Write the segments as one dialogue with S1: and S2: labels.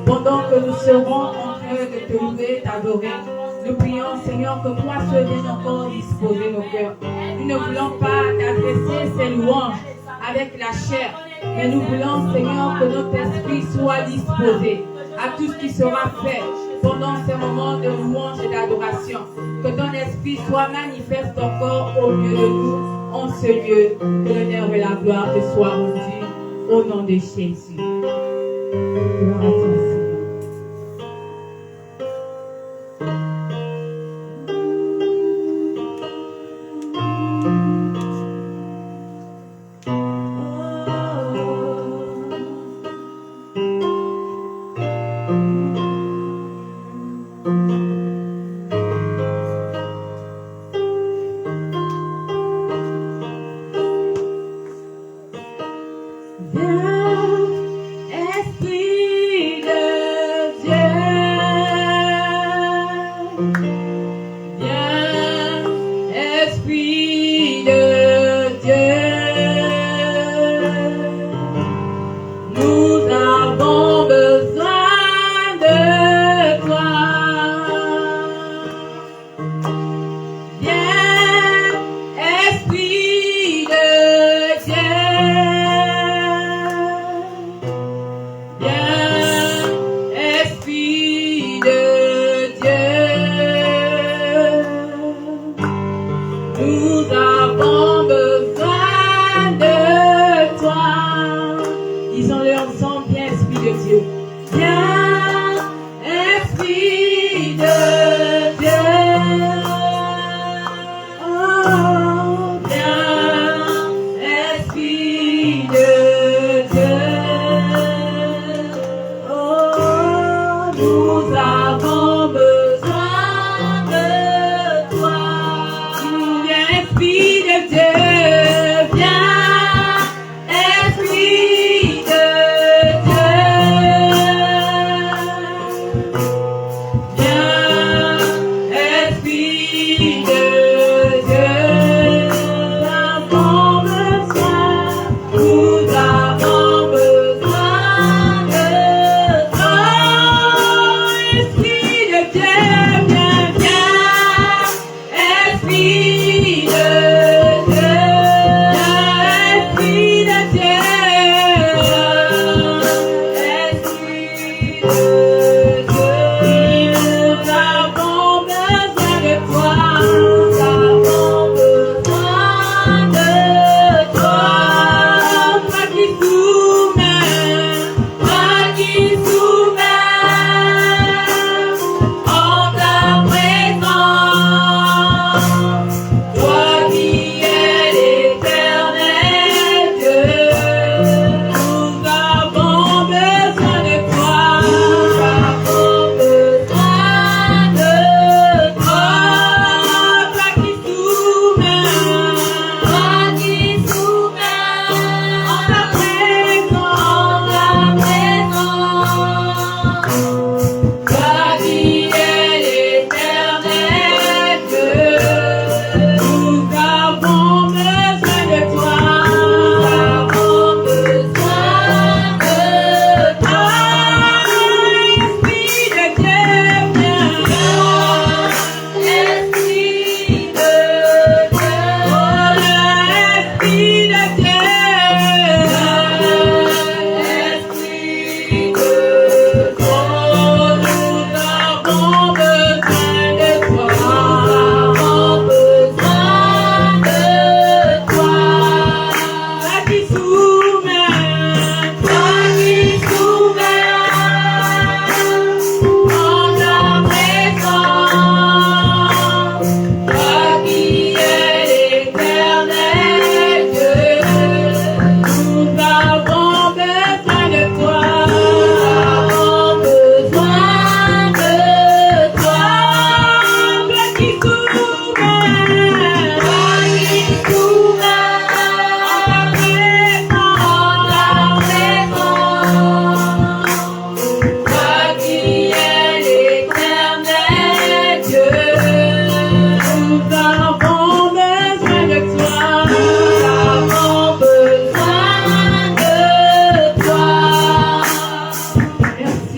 S1: Pendant que nous serons en train de te louer, t'adorer, nous prions, Seigneur, que toi seul vienne encore disposer nos cœurs. Nous ne voulons pas t'adresser ces louanges avec la chair, mais nous voulons, Seigneur, que notre esprit soit disposé à tout ce qui sera fait pendant ces moments de louange et d'adoration. Que ton esprit soit manifeste encore au milieu de nous, en ce lieu. Que l'honneur et la gloire te soient rendus au nom de Jésus. Gloire à toi, Seigneur.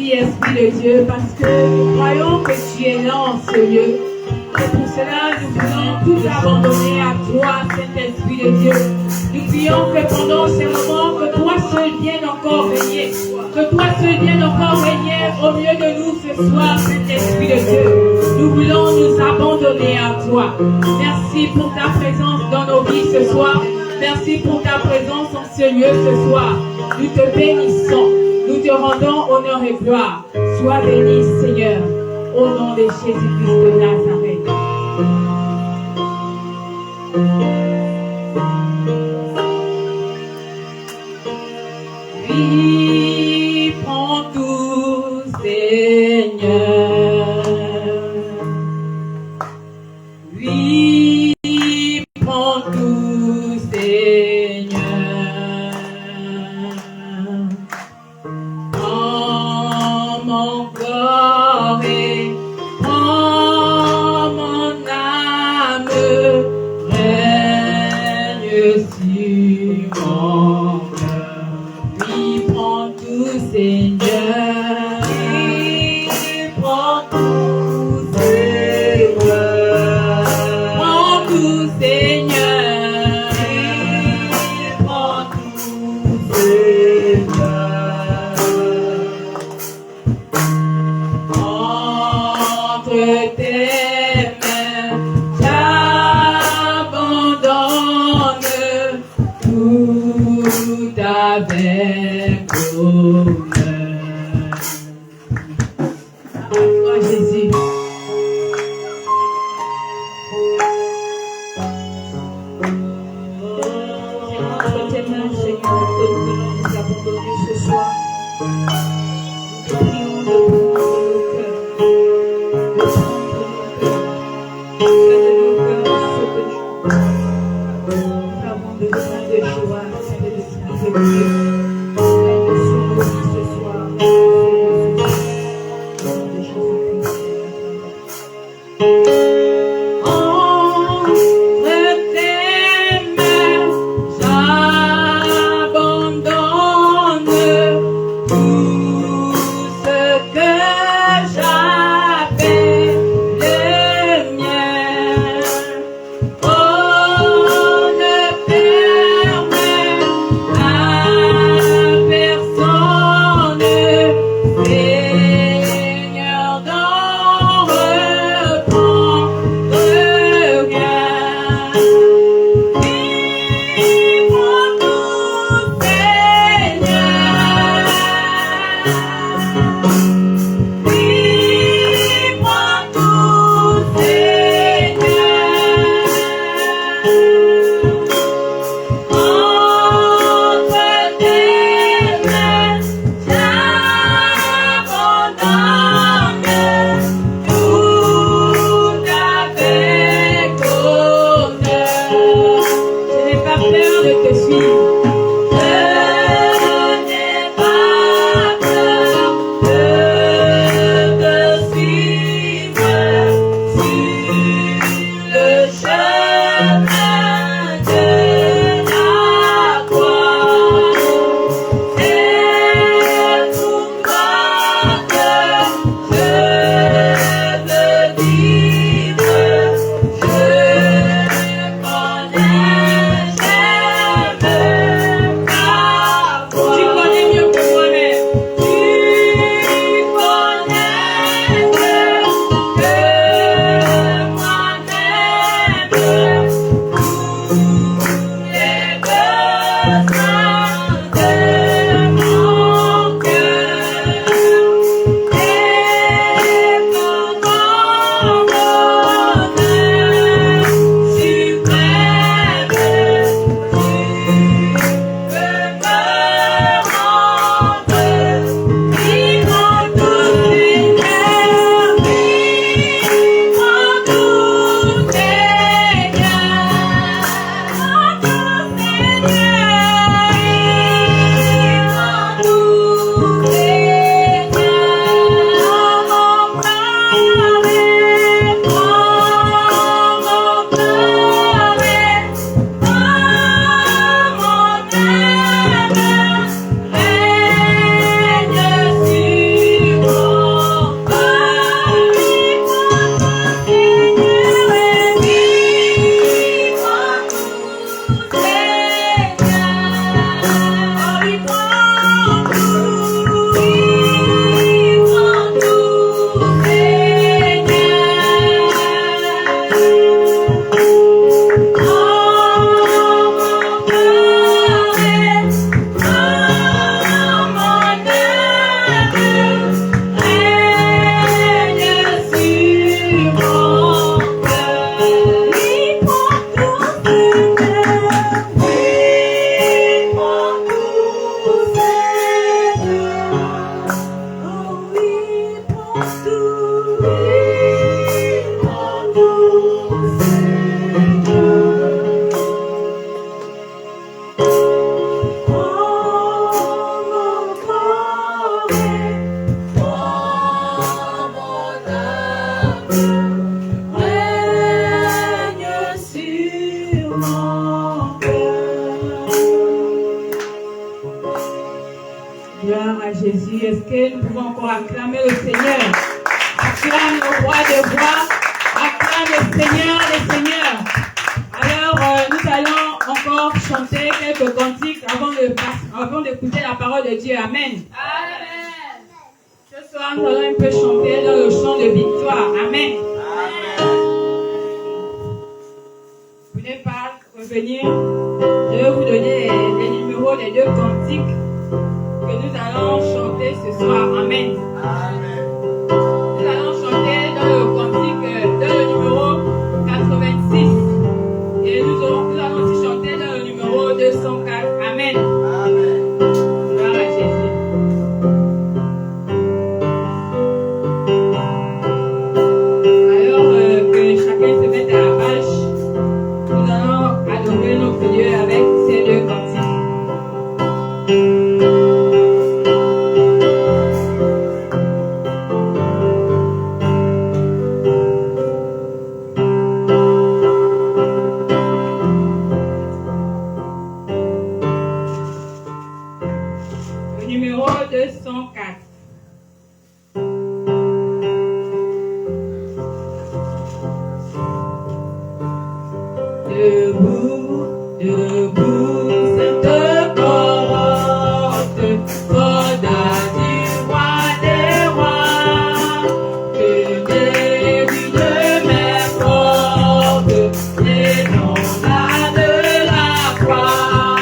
S1: Merci, Esprit de Dieu, parce que nous croyons que tu es là en ce lieu. Et pour cela, nous voulons tout abandonner à toi, Saint-Esprit de Dieu. Nous prions que pendant ces moments, que toi seul viennes encore régner. Que toi seul viennes encore régner au milieu de nous ce soir, Saint-Esprit de Dieu. Nous voulons nous abandonner à toi. Merci pour ta présence dans nos vies ce soir. Merci pour ta présence en ce lieu ce soir. Nous te bénissons. Nous te rendons honneur et gloire. Sois béni, Seigneur, au nom de Jésus-Christ de Nazareth. Oui, prends tout, Seigneur. Oui, prends tout, Seigneur. Prends mon corps et prends mon âme, règne sur mon cœur. Oui, prends tout, Seigneur. Oui, prends tout, Seigneur. Prends tout, Seigneur. Oui, prends tout, Seigneur. nous pouvons encore acclamer le Seigneur. Acclame le roi des rois. Acclame le Seigneur des seigneurs. Alors, nous allons encore chanter quelques cantiques avant d'écouter la parole de Dieu. Amen. Amen. Ce soir, nous allons un peu chanter dans le chant de victoire. Amen. Amen. Vous n'êtes pas revenir. Je vais vous donner les numéros des deux cantiques que nous allons chanter ce soir. Amen. Amen. Nous allons chanter dans le cantique, dans le numéro 86. Et nous allons aussi chanter dans le numéro 204. Amen. Amen. Gloire à Jésus. Alors que chacun se mette à la page, nous allons adorer notre Dieu avec ces deux cantiques. Numéro 204. Debout, debout, sainte porte, soldat du roi des rois, que des lunes m'importent, les noms de la croix,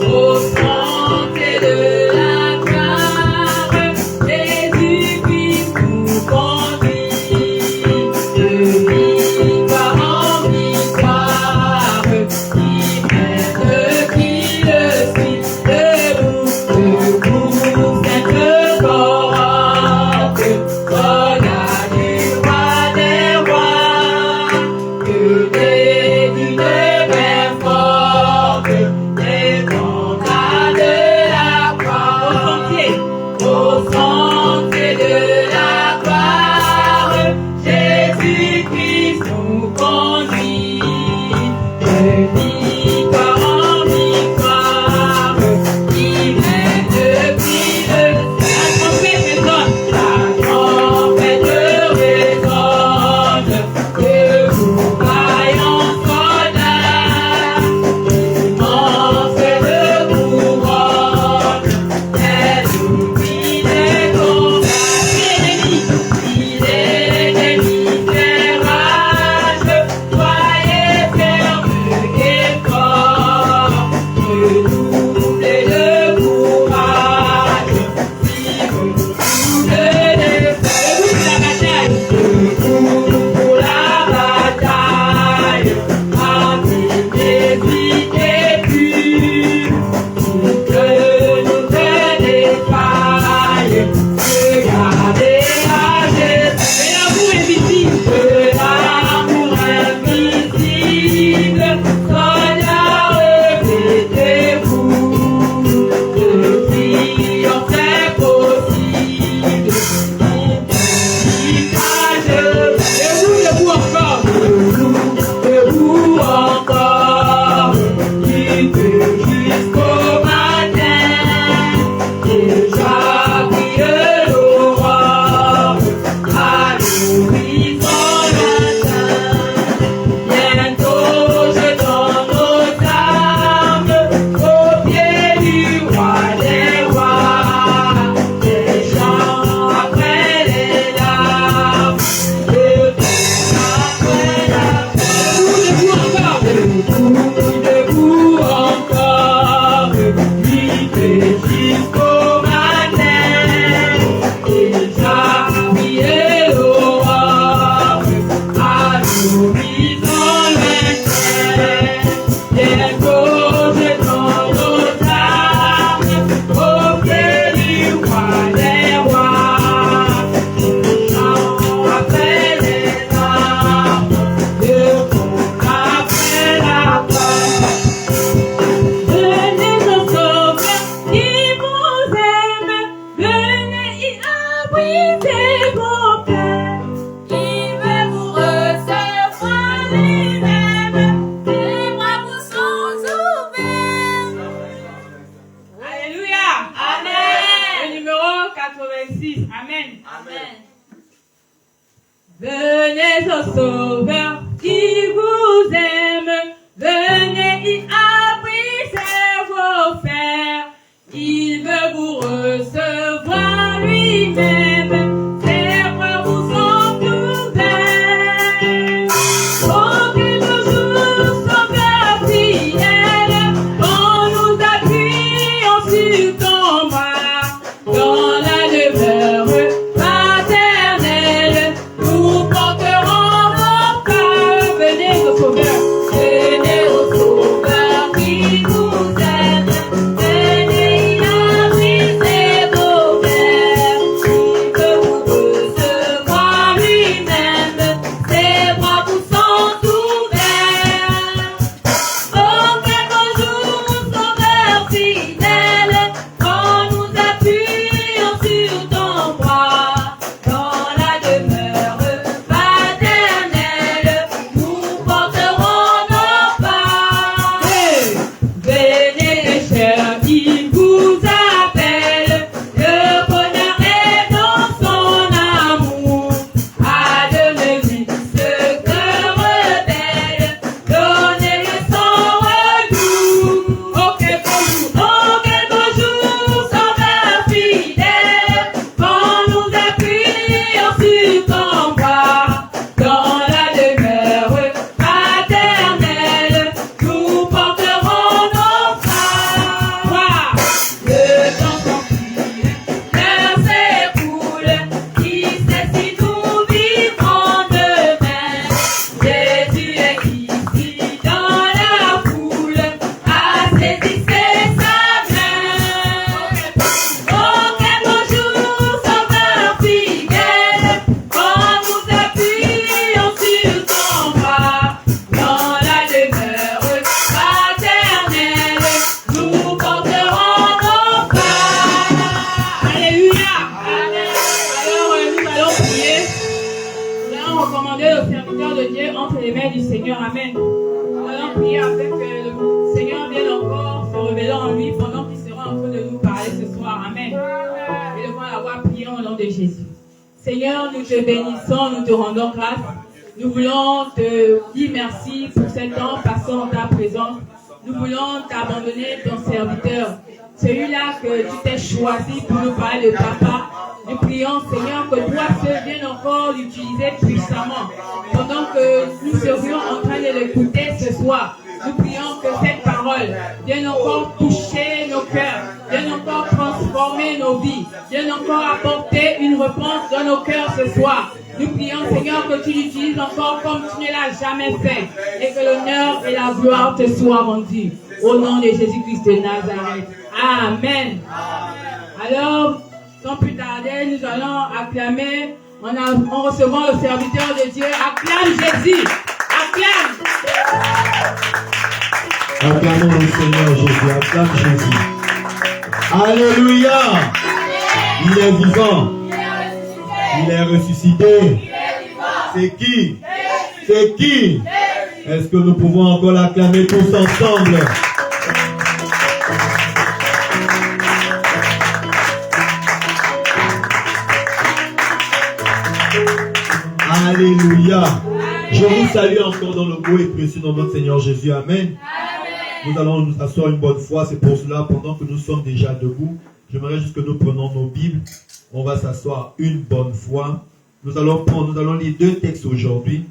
S1: au centre de la gloire, Jésus-Christ nous conduit, de victoire en victoire, qui mène qui le suit, debout, debout, sainte porte, soldat du roi des rois, que des lunes m'importent, les mandats de la croix, au sentier de la gloire, Jésus-Christ nous conduit, de victoire en victoire, qui mène depuis la trompette résonne, que vous vaillants soldats, immense de couronne, elle oublie les combats, l'ennemi fait rage, soyez fermes et forts, redoublez de courage, si vous voulez debout pour la bataille, armés et purs, que nous des failles, regardez à Jésus, et l'amour invisible, soldats, répétez-vous, le triomphe est possible, debout encore, debout encore, luttez jusqu'au matin, déjà brille l'aurore, à l'horizon lointain, bientôt jetons nos armes au pied du roi des rois, les chants après les larmes, le temps après la debout encore, luttez jusqu'au matin, déjà brille l'aurore, à l'horizon lointain, bientôt jetons nos armes au pied du roi des rois, les chants après les larmes, le pont après la porte. Venez au sauveur qui vous aime, venez y abriter vos cœurs. Il veut vous recevoir lui-même, les bras vous sont ouverts. Alléluia. Amen. Le numéro 86. Jésus. Amen. Amen. Venez au Sauveur qui vous aime. Venez, il a brisé vos fers. Il veut vous recevoir lui-même. Ses bras vous sont ouverts. Oh, qu'il toujours Sauveur fidèle, quand nous appuyons sur ton bras, dans la demeure paternelle, nous porterons nos pas. Venez au Sauveur. Venez au Sauveur qui vous aime. Venez, il a brisé vos fers. Il veut vous recevoir lui-même. Ses bras vous sont ouverts. Oh, quel beau jour, Sauveur fidèle, quand nous appuyons sur ton bras, dans la demeure paternelle, nous porterons nos pas. Venez pécheurs, il vous appelle, le bonheur est dans son amour. Adonnez-lui ce cœur rebelle, donnez-le son retour. Oh, quel beau jour, Sauveur fidèle, quand nous appuyons sur ton bras, dans la demeure paternelle, nous porterons nos pas. Le temps s'enfuit, l'heure s'écoule, qui sait si nous vivrons demain. Jésus est ici dans la foule, saisissez sa main. Oh, quel beau jour, Sauveur fidèle, quand nous appuyons sur ton bras, dans la demeure paternelle, nous porterons nos pas. Alléluia. Alors, nous allons prier. Nous allons recommander le serviteur de Dieu entre les mains du Seigneur. Amen. Nous allons prier afin que le Seigneur vienne encore se révéler en lui pendant qu'il sera en train de nous parler ce soir. Amen. Et devant l'avoir prié au nom de Jésus. Seigneur, nous te bénissons, nous te rendons grâce. Nous voulons te dire merci pour cet temps passé en ta présence. Nous voulons t'abandonner ton serviteur, celui-là que tu t'es choisi pour nous parler de papa. Nous prions, Seigneur, que toi seul viennes encore l'utiliser puissamment. Pendant que nous serions en train de l'écouter ce soir, nous prions que cette parole vienne encore toucher nos cœurs, vienne encore transformer nos vies, vienne encore apporter une réponse dans nos cœurs ce soir. Nous prions, Seigneur, que tu l'utilises encore comme tu ne l'as jamais fait et que l'honneur et la gloire te soient rendus. Au nom de Jésus-Christ de Nazareth. Amen. Alors, sans plus tarder, nous allons acclamer en recevant le serviteur de Dieu. Acclame Jésus. Acclame.
S2: Acclamons le Seigneur Jésus. Acclame Jésus. Alléluia. Il est vivant. Il est ressuscité. C'est qui? C'est qui? Est-ce que nous pouvons encore l'acclamer tous ensemble? Alléluia. Je vous salue encore dans le beau et précieux nom de notre Seigneur Jésus. Amen. Nous allons nous asseoir une bonne fois. C'est pour cela, pendant que nous sommes déjà debout, j'aimerais juste que nous prenions nos Bibles. On va s'asseoir une bonne fois. Nous allons lire deux textes aujourd'hui.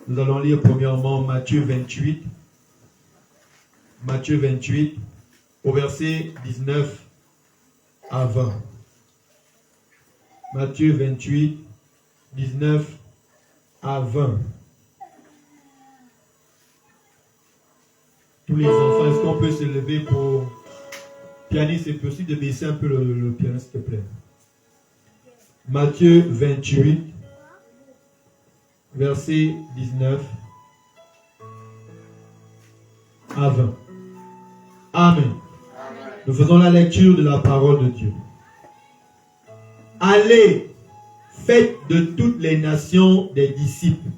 S2: Nous allons lire premièrement Matthieu 28. Matthieu 28, au verset 19 à 20. Matthieu 28, 19 à 20. Tous les enfants, est-ce qu'on peut se lever pour... Pianiste, c'est possible de baisser un peu le piano, s'il te plaît. Matthieu 28, verset 19 à 20. Amen. Nous faisons la lecture de la parole de Dieu. Allez, faites de toutes les nations des disciples,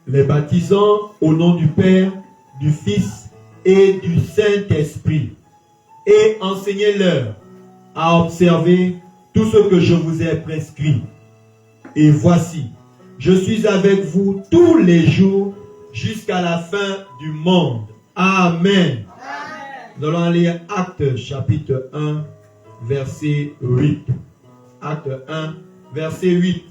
S2: les baptisant au nom du Père, du Fils et du Saint-Esprit, et enseignez-leur à observer tout ce que je vous ai prescrit. Et voici, je suis avec vous tous les jours jusqu'à la fin du monde. Amen. Nous allons lire Actes chapitre 1, verset 8. Acte 1, verset 8.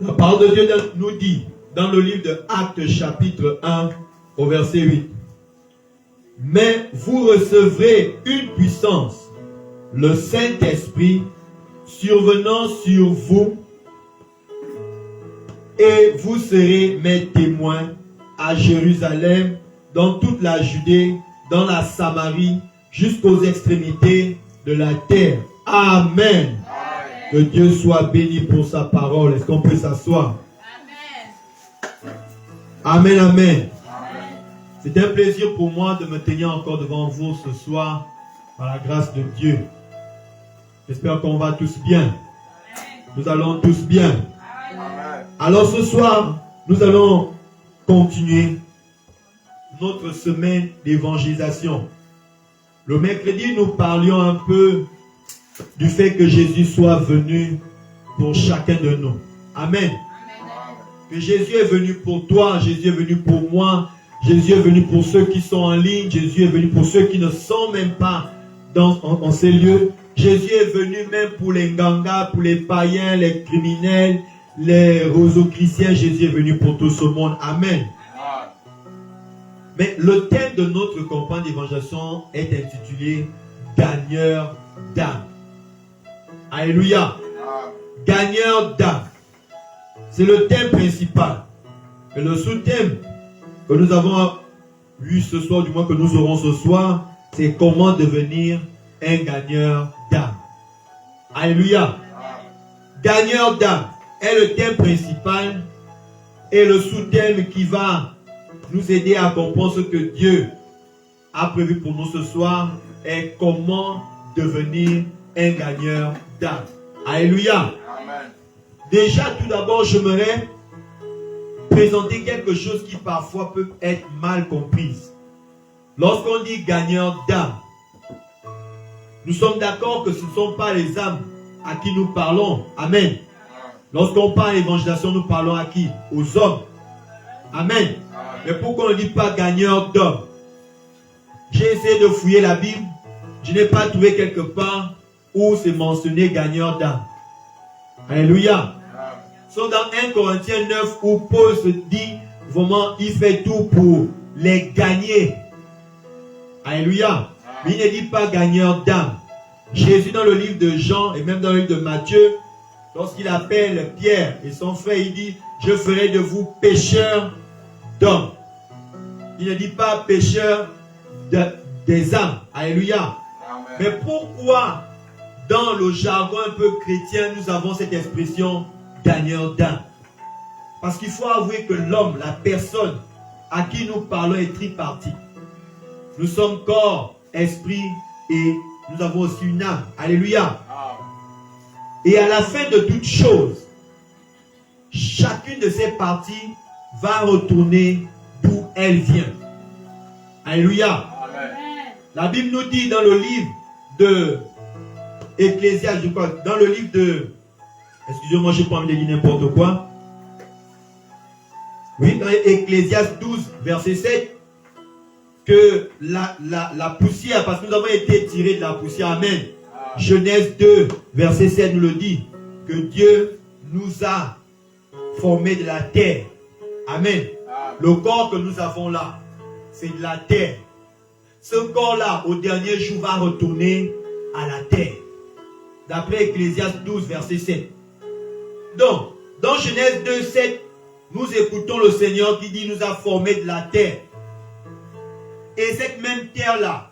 S2: La parole de Dieu nous dit dans le livre de Actes chapitre 1 au verset 8. Mais vous recevrez une puissance, le Saint-Esprit, survenant sur vous, et vous serez mes témoins à Jérusalem, dans toute la Judée, dans la Samarie, jusqu'aux extrémités de la terre. Amen. Que Dieu soit béni pour sa parole. Est-ce qu'on peut s'asseoir? Amen, amen. C'est un plaisir pour moi de me tenir encore devant vous ce soir par la grâce de Dieu. J'espère qu'on va tous bien. Nous allons tous bien. Alors ce soir, nous allons continuer notre semaine d'évangélisation. Le mercredi, nous parlions un peu du fait que Jésus soit venu pour chacun de nous. Amen. Que Jésus est venu pour toi, Jésus est venu pour moi, Jésus est venu pour ceux qui sont en ligne, Jésus est venu pour ceux qui ne sont même pas en ces lieux. Jésus est venu même pour les gangas, pour les païens, les criminels, les roso-chrétiens. Jésus est venu pour tout ce monde. Amen. Mais le thème de notre campagne d'évangélisation est intitulé « Gagneur d'âme ». Alléluia. Gagneur d'âme. C'est le thème principal. Et le sous-thème que nous avons eu ce soir, du moins que nous aurons ce soir, c'est comment devenir un gagneur d'âme. Alléluia. Gagneur d'âme est le thème principal et le sous-thème qui va nous aider à comprendre ce que Dieu a prévu pour nous ce soir est comment devenir un gagneur d'âme. Alléluia. Amen. Déjà, tout d'abord, j'aimerais présenter quelque chose qui parfois peut être mal comprise. Lorsqu'on dit gagneur d'âme, nous sommes d'accord que ce ne sont pas les âmes à qui nous parlons. Amen. Lorsqu'on parle d'évangélisation, nous parlons à qui? Aux hommes. Amen. Mais pourquoi on ne dit pas gagneur d'hommes? J'ai essayé de fouiller la Bible. Je n'ai pas trouvé quelque part où c'est mentionné gagneur d'âme. Alléluia. C'est dans 1 Corinthiens 9 où Paul se dit vraiment, il fait tout pour les gagner. Alléluia. Mais il ne dit pas gagneur d'âme. Jésus dans le livre de Jean et même dans le livre de Matthieu, lorsqu'il appelle Pierre et son frère, il dit, je ferai de vous pécheurs d'hommes. Il ne dit pas pécheurs des âmes. Alléluia. Amen. Mais pourquoi dans le jargon un peu chrétien, nous avons cette expression gagneur d'âme? Parce qu'il faut avouer que l'homme, la personne à qui nous parlons est tripartite. Nous sommes corps, esprit et nous avons aussi une âme. Alléluia. Et à la fin de toute chose, chacune de ces parties va retourner d'où elle vient. Alléluia. Amen. La Bible nous dit dans le livre de Ecclésiaste, je crois, dans le livre de... Excusez-moi, je n'ai pas envie de dire n'importe quoi. Oui, dans Ecclésiaste 12, verset 7, que la poussière, parce que nous avons été tirés de la poussière, amen. Genèse 2, verset 7 nous le dit, que Dieu nous a formés de la terre. Amen. Le corps que nous avons là, c'est de la terre. Ce corps-là, au dernier jour, va retourner à la terre. D'après Ecclésiaste 12, verset 7. Donc, dans Genèse 2, 7, nous écoutons le Seigneur qui dit, nous a formés de la terre. Et cette même terre-là,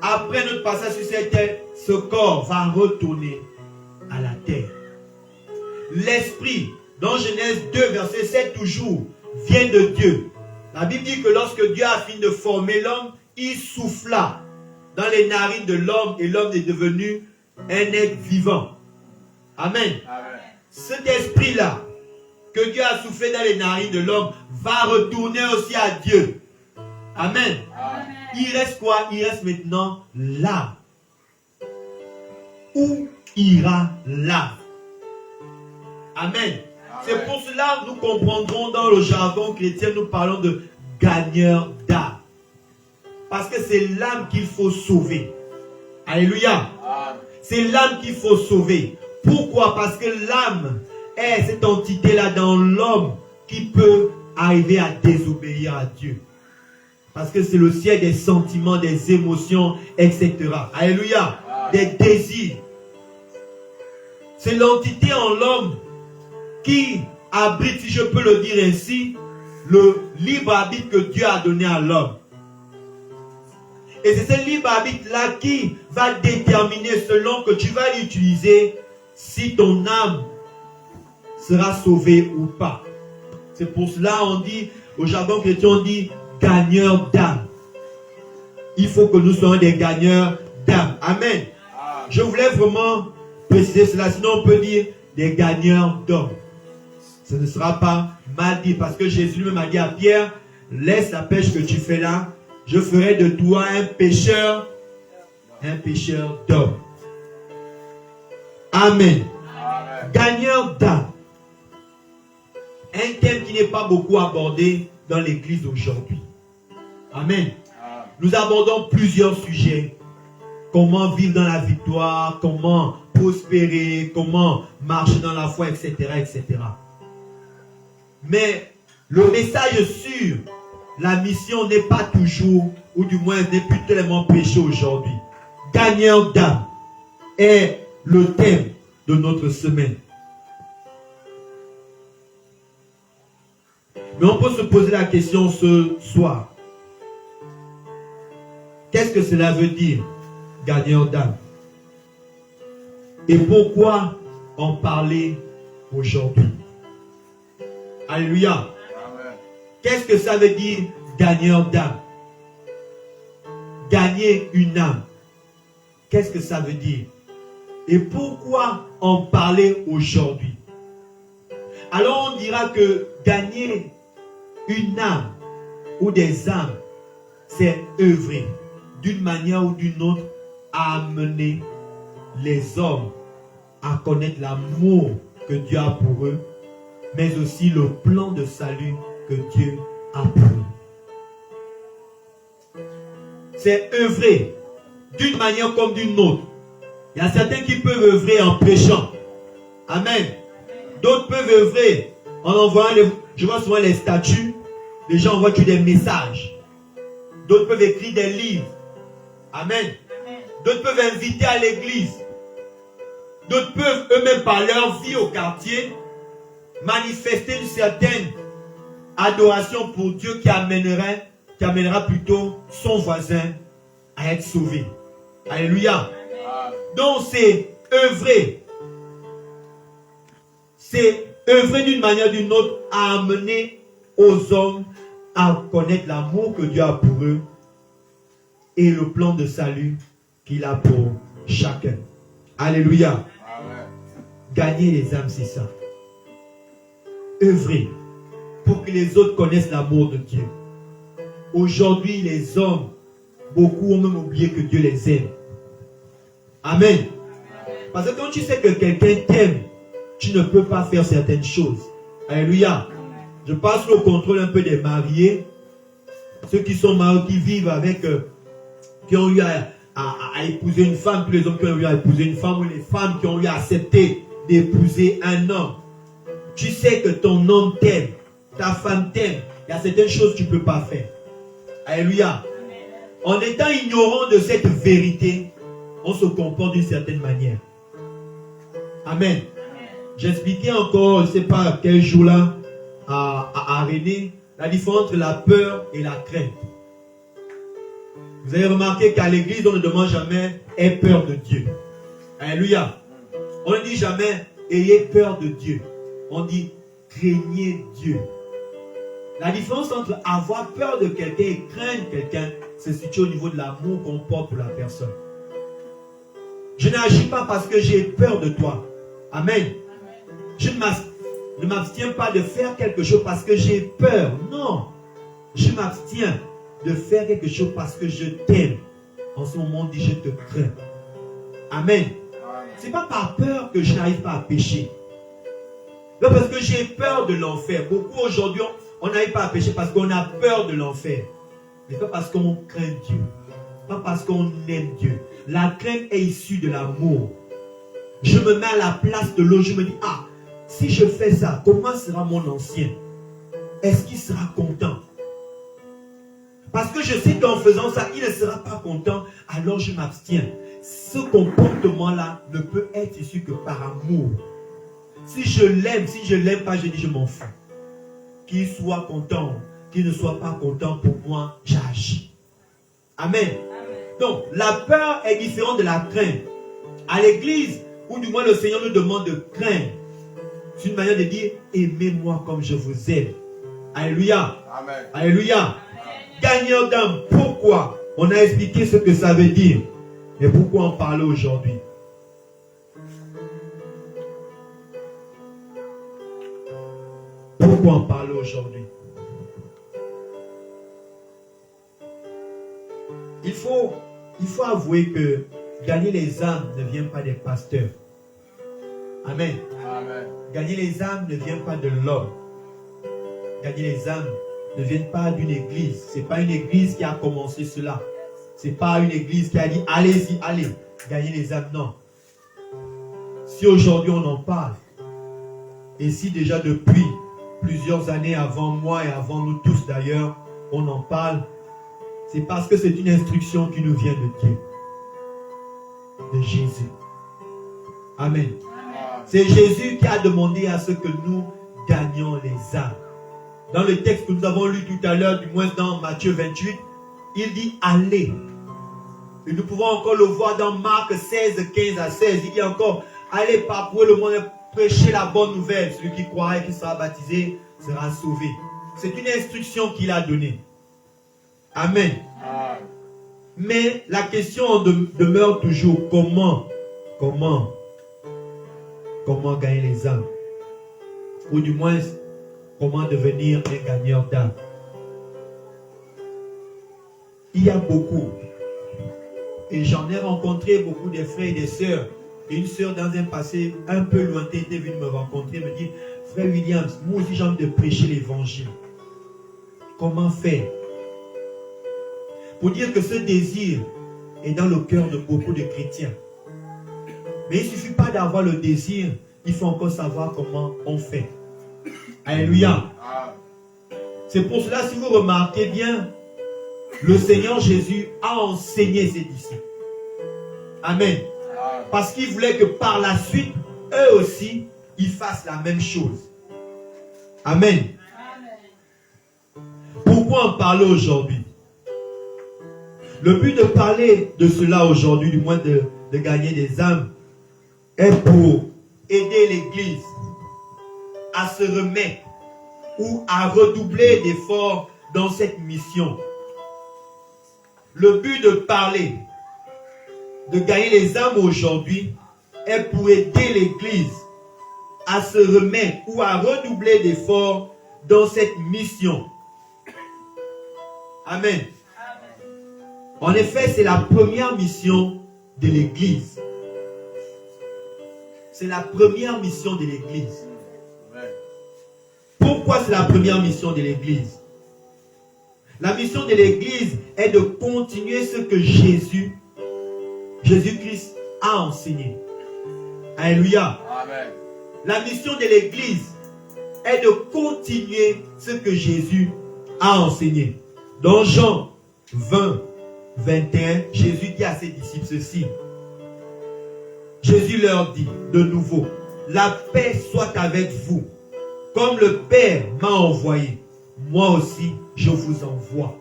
S2: après notre passage sur cette terre, ce corps va retourner à la terre. L'esprit, dans Genèse 2, verset 7 toujours, vient de Dieu. La Bible dit que lorsque Dieu a fini de former l'homme, il souffla dans les narines de l'homme et l'homme est devenu un être vivant. Amen. Amen. Cet esprit-là, que Dieu a soufflé dans les narines de l'homme, va retourner aussi à Dieu. Amen. Amen. Il reste quoi? Il reste maintenant l'âme. où ira l'âme? Amen. C'est pour cela que nous comprendrons dans le jargon chrétien, nous parlons de gagneur d'âme. Parce que c'est l'âme qu'il faut sauver. Alléluia. C'est l'âme qu'il faut sauver. Pourquoi? Parce que l'âme est cette entité-là dans l'homme qui peut arriver à désobéir à Dieu. Parce que c'est le siège des sentiments, des émotions, etc. Alléluia. Des désirs. C'est l'entité en l'homme qui abrite, si je peux le dire ainsi, le libre arbitre que Dieu a donné à l'homme. Et c'est ce libre arbitre-là qui va déterminer, selon que tu vas l'utiliser, si ton âme sera sauvée ou pas. C'est pour cela on dit, au jargon chrétien, on dit gagneur d'âme. Il faut que nous soyons des gagneurs d'âme. Amen. Je voulais vraiment préciser cela, sinon on peut dire des gagneurs d'hommes. Ce ne sera pas mal dit, parce que Jésus lui-même a dit à Pierre, laisse la pêche que tu fais là, je ferai de toi un pêcheur d'hommes. Amen. Gagneur d'âme. Un thème qui n'est pas beaucoup abordé dans l'église aujourd'hui. Amen. Nous abordons plusieurs sujets. Comment vivre dans la victoire, comment prospérer, comment marcher dans la foi, etc., etc. Mais le message sur la mission n'est pas toujours, ou du moins n'est plus tellement prêché aujourd'hui. Gagneur d'âme est le thème de notre semaine. Mais on peut se poser la question ce soir. Qu'est-ce que cela veut dire, gagneur d'âme? Et pourquoi en parler aujourd'hui? Alléluia. Qu'est-ce que ça veut dire, gagneur d'âme? Gagner une âme. Qu'est-ce que ça veut dire? Et pourquoi en parler aujourd'hui? Alors on dira que gagner une âme ou des âmes, c'est œuvrer d'une manière ou d'une autre à amener les hommes à connaître l'amour que Dieu a pour eux, mais aussi le plan de salut que Dieu a pour eux. C'est œuvrer d'une manière comme d'une autre. Il y a certains qui peuvent œuvrer en prêchant. Amen. D'autres peuvent œuvrer en envoyant, je vois souvent les statuts, les gens envoient des messages. D'autres peuvent écrire des livres. Amen. D'autres peuvent inviter à l'église. D'autres peuvent eux-mêmes par leur vie au quartier manifester une certaine adoration pour Dieu qui amènera plutôt son voisin à être sauvé. Alléluia. Donc c'est œuvrer. C'est œuvrer d'une manière ou d'une autre à amener aux hommes à connaître l'amour que Dieu a pour eux et le plan de salut qu'il a pour chacun. Alléluia. Amen. Gagner les âmes, c'est ça. Œuvrer pour que les autres connaissent l'amour de Dieu. Aujourd'hui, les hommes, beaucoup ont même oublié que Dieu les aime. Amen. Parce que quand tu sais que quelqu'un t'aime, tu ne peux pas faire certaines choses. Alléluia. Je passe au contrôle un peu des mariés. Ceux qui sont mariés, qui vivent avec, qui ont eu à épouser une femme, puis les hommes qui ont eu à épouser une femme, ou les femmes qui ont eu à accepter d'épouser un homme. Tu sais que ton homme t'aime, ta femme t'aime. Il y a certaines choses que tu ne peux pas faire. Alléluia. En étant ignorant de cette vérité, on se comporte d'une certaine manière. Amen. J'expliquais encore, je ne sais pas quel jour là, à René, la différence entre la peur et la crainte. Vous avez remarqué qu'à l'église, on ne demande jamais « aie peur de Dieu ». Alléluia. On ne dit jamais « ayez peur de Dieu ». On dit « craignez Dieu ». La différence entre avoir peur de quelqu'un et craindre quelqu'un se situe au niveau de l'amour qu'on porte pour la personne. Je n'agis pas parce que j'ai peur de toi. Amen. Je ne m'abstiens pas de faire quelque chose parce que j'ai peur. Non. Je m'abstiens de faire quelque chose parce que je t'aime. En ce moment, on dit je te crains. Amen. Ce n'est pas par peur que je n'arrive pas à pécher. Non, parce que j'ai peur de l'enfer. Beaucoup aujourd'hui, on n'arrive pas à pécher parce qu'on a peur de l'enfer. Mais pas parce qu'on craint Dieu. Pas parce qu'on aime Dieu. La crainte est issue de l'amour. Je me mets à la place de l'autre. Je me dis, ah, si je fais ça, comment sera mon ancien? Est-ce qu'il sera content? Parce que je sais qu'en faisant ça, il ne sera pas content, alors je m'abstiens. Ce comportement-là ne peut être issu que par amour. Si je l'aime, si je ne l'aime pas, je dis je m'en fous. Qu'il soit content, qu'il ne soit pas content pour moi, j'agis. Amen. Amen. Donc, la peur est différente de la crainte. À l'église, ou du moins le Seigneur nous demande de craindre. C'est une manière de dire, aimez-moi comme je vous aime. Alléluia. Amen. Alléluia. Gagneur d'âme, pourquoi? On a expliqué ce que ça veut dire. Mais pourquoi en parler aujourd'hui? Pourquoi en parler aujourd'hui? Il faut avouer que gagner les âmes ne vient pas des pasteurs. Amen. Amen. Gagner les âmes ne vient pas de l'homme. Gagner les âmes ne viennent pas d'une église. Ce n'est pas une église qui a commencé cela. Ce n'est pas une église qui a dit allez-y, allez, gagner les âmes. Non. Si aujourd'hui on en parle, et si déjà depuis plusieurs années avant moi et avant nous tous d'ailleurs, on en parle, c'est parce que c'est une instruction qui nous vient de Dieu, de Jésus. Amen. C'est Jésus qui a demandé à ce que nous gagnions les âmes. Dans le texte que nous avons lu tout à l'heure, du moins dans Matthieu 28, il dit allez. Et nous pouvons encore le voir dans Marc 16, 15 à 16. Il dit encore, allez parcourir le monde et prêcher la bonne nouvelle. Celui qui croira et qui sera baptisé sera sauvé. C'est une instruction qu'il a donnée. Amen. Mais la question demeure toujours, comment gagner les âmes? Ou du moins, comment devenir un gagneur d'âme? Il y a beaucoup. Et j'en ai rencontré beaucoup de frères et des sœurs. Et une sœur dans un passé un peu lointain était venue me rencontrer, me dire, frère Williams, moi aussi j'ai envie de prêcher l'évangile. Comment faire? Pour dire que ce désir est dans le cœur de beaucoup de chrétiens. Mais il ne suffit pas d'avoir le désir, il faut encore savoir comment on fait. Alléluia. C'est pour cela, si vous remarquez bien, le Seigneur Jésus a enseigné ses disciples. Amen. Parce qu'il voulait que par la suite, eux aussi, ils fassent la même chose. Amen. Pourquoi en parler aujourd'hui? Le but de parler de cela aujourd'hui, du moins de gagner des âmes, est pour aider l'Église à se remettre ou à redoubler d'efforts dans cette mission. Le but de parler, de gagner les âmes aujourd'hui, est pour aider l'Église à se remettre ou à redoubler d'efforts dans cette mission. Amen. En effet, c'est la première mission de l'Église. C'est la première mission de l'Église. Pourquoi c'est la première mission de l'Église? La mission de l'Église est de continuer ce que Jésus-Christ a enseigné. Alléluia. Amen. La mission de l'Église est de continuer ce que Jésus a enseigné. Dans Jean 20, 21, Jésus dit à ses disciples ceci. Jésus leur dit de nouveau, la paix soit avec vous. Comme le Père m'a envoyé, moi aussi je vous envoie.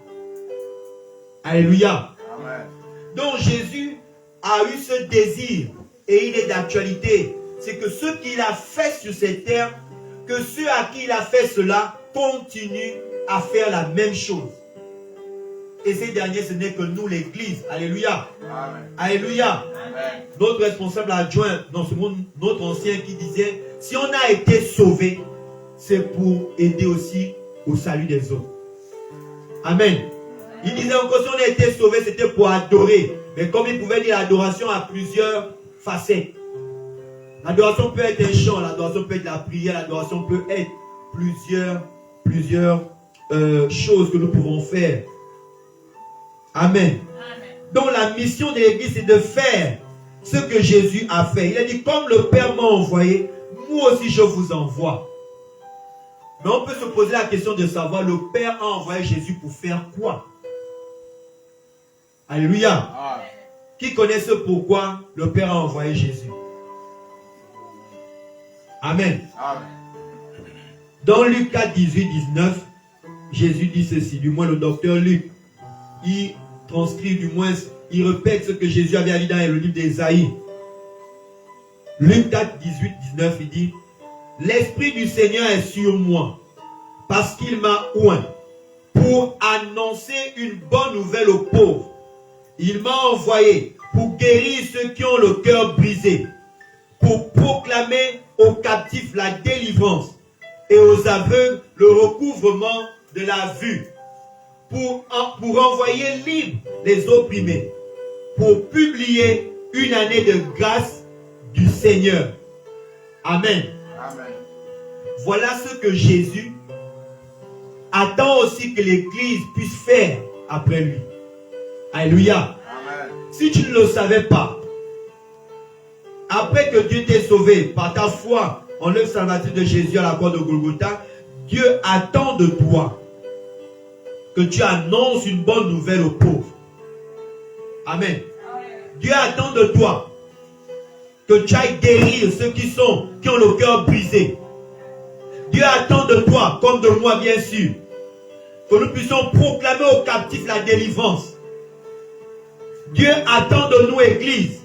S2: Alléluia. Amen. Donc Jésus a eu ce désir et il est d'actualité. C'est que ce qu'il a fait sur cette terre, que ceux à qui il a fait cela continuent à faire la même chose. Et ces derniers, ce n'est que nous, l'Église. Alléluia. Amen. Alléluia. Amen. Notre responsable adjoint, notre ancien qui disait, si on a été sauvé, c'est pour aider aussi au salut des autres. Amen. Il disait encore, si on a été sauvé, c'était pour adorer. Mais comme il pouvait dire, l'adoration a plusieurs facettes. L'adoration peut être un chant, l'adoration peut être la prière, l'adoration peut être plusieurs choses que nous pouvons faire. Amen. Donc la mission de l'église, c'est de faire ce que Jésus a fait. Il a dit, comme le Père m'a envoyé, moi aussi je vous envoie. Mais on peut se poser la question de savoir, le Père a envoyé Jésus pour faire quoi? Alléluia. Qui connaît ce pourquoi le Père a envoyé Jésus? Amen. Dans Luc 4, 18, 19, Jésus dit ceci, du moins le docteur Luc, il transcrit, du moins, il répète ce que Jésus avait dit dans le livre d'Ésaïe. Luc 4, 18, 19, il dit, l'Esprit du Seigneur est sur moi, parce qu'il m'a oint pour annoncer une bonne nouvelle aux pauvres. Il m'a envoyé pour guérir ceux qui ont le cœur brisé, pour proclamer aux captifs la délivrance et aux aveugles le recouvrement de la vue, pour envoyer libres les opprimés, pour publier une année de grâce du Seigneur. Amen. Amen. Voilà ce que Jésus attend aussi que l'Église puisse faire après lui. Alléluia. Amen. Si tu ne le savais pas, après que Dieu t'ait sauvé par ta foi en l'œuvre salvatrice de Jésus à la croix de Golgotha, Dieu attend de toi que tu annonces une bonne nouvelle aux pauvres. Amen. Dieu attend de toi que tu ailles guérir ceux qui ont le cœur brisé. Dieu attend de toi, comme de moi bien sûr, que nous puissions proclamer aux captifs la délivrance. Dieu attend de nous, Église,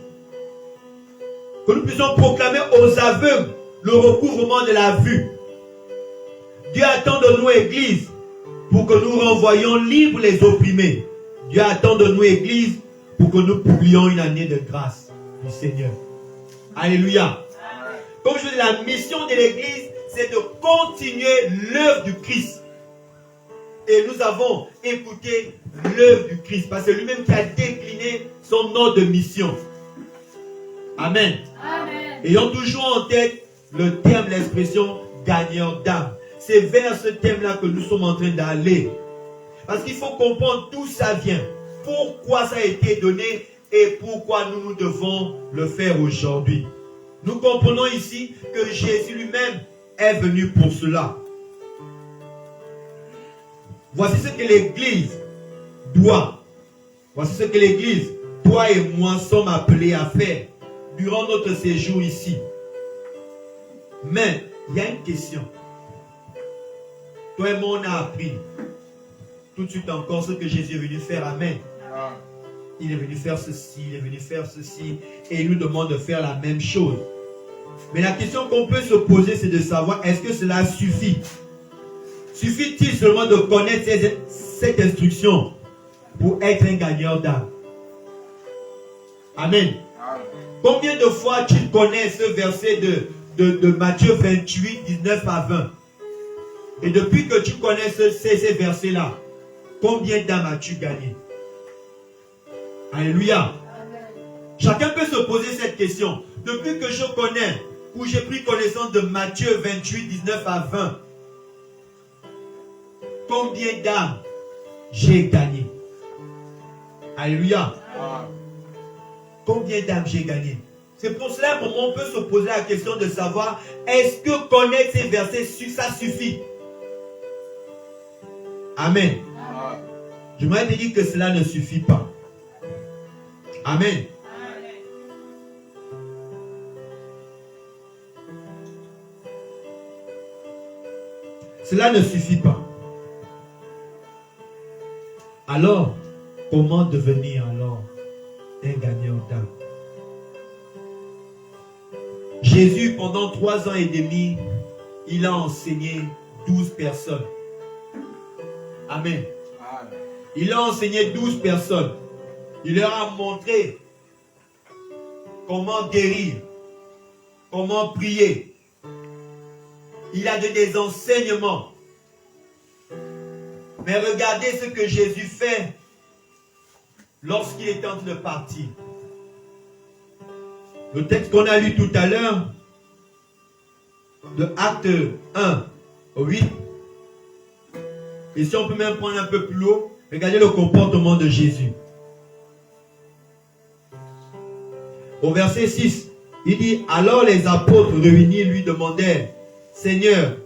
S2: que nous puissions proclamer aux aveugles le recouvrement de la vue. Dieu attend de nous, Église, pour que nous renvoyions libres les opprimés. Dieu attend de nous, Église, pour que nous publions une année de grâce du Seigneur. Alléluia. Comme je dis, la mission de l'Église, c'est de continuer l'œuvre du Christ. Et nous avons écouté l'œuvre du Christ, parce que lui-même qui a décliné son nom de mission. Amen. Amen. Ayant toujours en tête le terme, l'expression gagneur d'âme. C'est vers ce thème-là que nous sommes en train d'aller. Parce qu'il faut comprendre d'où ça vient, pourquoi ça a été donné et pourquoi nous devons le faire aujourd'hui. Nous comprenons ici que Jésus lui-même est venu pour cela. Voici ce que l'Église doit. Voici ce que l'Église, toi et moi, sommes appelés à faire durant notre séjour ici. Mais il y a une question. Toi et moi, on a appris tout de suite encore ce que Jésus est venu faire. Amen. Il est venu faire ceci, il est venu faire ceci, et il nous demande de faire la même chose. Mais la question qu'on peut se poser, c'est de savoir, est-ce que cela suffit? Suffit-il seulement de connaître cette instruction pour être un gagneur d'âme? Amen. Combien de fois tu connais ce verset de Matthieu 28, 19 à 20? Et depuis que tu connais ces versets-là, combien d'âmes as-tu gagné? Alléluia. Chacun peut se poser cette question. Depuis que je connais, ou j'ai pris connaissance de Matthieu 28, 19 à 20, combien d'âmes j'ai gagné? Alléluia. Combien d'âmes j'ai gagné? C'est pour cela qu'on peut se poser la question de savoir, est-ce que connaître ces versets, ça suffit? Amen. Je voudrais te dire que cela ne suffit pas. Amen. Cela ne suffit pas. Alors, comment devenir alors un gagneur d'âme? Jésus, pendant 3 ans et demi, il a enseigné 12 personnes. Amen. Il a enseigné 12 personnes. Il leur a montré comment guérir, comment prier. Il a donné des enseignements. Mais regardez ce que Jésus fait lorsqu'il est en train de partir. Le texte qu'on a lu tout à l'heure, de Actes 1 au 8. Et si on peut même prendre un peu plus haut, regardez le comportement de Jésus. Au verset 6, il dit, alors les apôtres réunis lui demandèrent, Seigneur,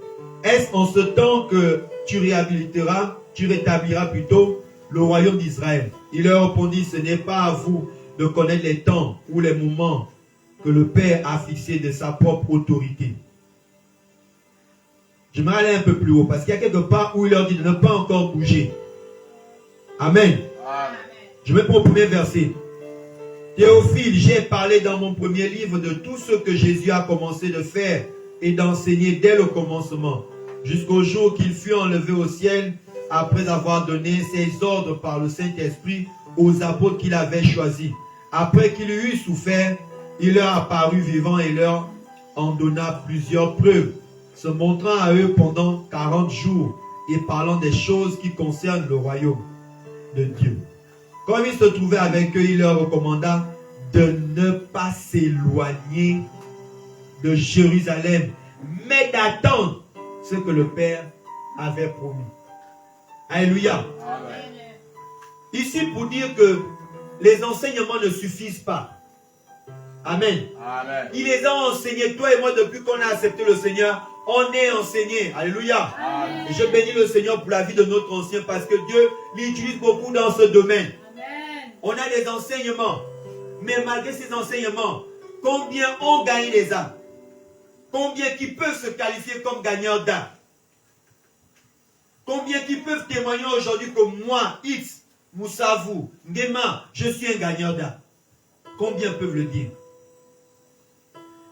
S2: est-ce en ce temps que tu rétabliras plutôt le royaume d'Israël? Il leur répondit, ce n'est pas à vous de connaître les temps ou les moments que le Père a fixés de sa propre autorité. J'aimerais aller un peu plus haut, parce qu'il y a quelque part où il leur dit de ne pas encore bouger. Amen. Amen. Je vais prendre le premier verset. Théophile, j'ai parlé dans mon premier livre de tout ce que Jésus a commencé de faire et d'enseigner dès le commencement, jusqu'au jour qu'il fut enlevé au ciel, après avoir donné ses ordres par le Saint-Esprit aux apôtres qu'il avait choisis. Après qu'il eut souffert, il leur apparut vivant et leur en donna plusieurs preuves, se montrant à eux pendant 40 jours et parlant des choses qui concernent le royaume de Dieu. Comme il se trouvait avec eux, il leur recommanda de ne pas s'éloigner de Jérusalem, mais d'attendre ce que le Père avait promis. Alléluia. Amen. Ici, pour dire que les enseignements ne suffisent pas. Amen. Amen. Il les a enseignés, toi et moi, depuis qu'on a accepté le Seigneur, on est enseigné. Alléluia. Amen. Et je bénis le Seigneur pour la vie de notre ancien, parce que Dieu l'utilise beaucoup dans ce domaine. Amen. On a des enseignements, mais malgré ces enseignements, combien ont gagné les âmes? Combien qui peuvent se qualifier comme gagneurs d'âmes? Combien qui peuvent témoigner aujourd'hui que moi, X, Moussavou, Ngema, je suis un gagneur d'âme? Combien peuvent le dire?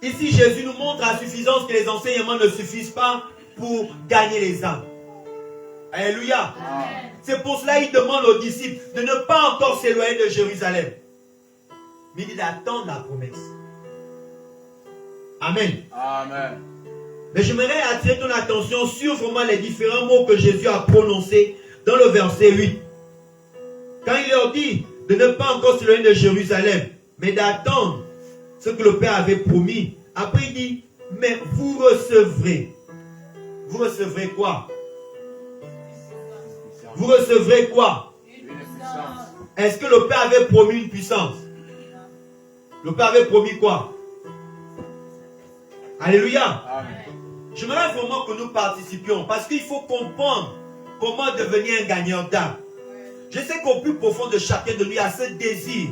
S2: Ici, Jésus nous montre à suffisance que les enseignements ne suffisent pas pour gagner les âmes. Alléluia. C'est pour cela qu'il demande aux disciples de ne pas encore s'éloigner de Jérusalem, mais d'attendre la promesse. Amen. Amen. Mais j'aimerais attirer ton attention sur vraiment les différents mots que Jésus a prononcés dans le verset 8. Quand il leur dit de ne pas encore s'éloigner de Jérusalem, mais d'attendre ce que le Père avait promis. Après il dit, mais vous recevrez. Vous recevrez quoi? Vous recevrez quoi? Est-ce que le Père avait promis une puissance? Le Père avait promis quoi? Alléluia. Amen. J'aimerais vraiment que nous participions, parce qu'il faut comprendre comment devenir un gagnant d'âme. Je sais qu'au plus profond de chacun de nous, il y a ce désir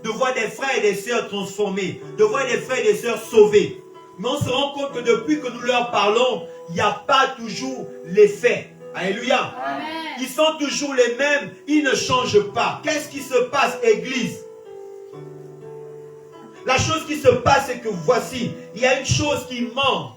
S2: de voir des frères et des sœurs transformés, de voir des frères et des sœurs sauvés. Mais on se rend compte que depuis que nous leur parlons, il n'y a pas toujours l'effet. Alléluia. Amen. Ils sont toujours les mêmes, ils ne changent pas. Qu'est-ce qui se passe, Église? La chose qui se passe, c'est que voici, il y a une chose qui manque.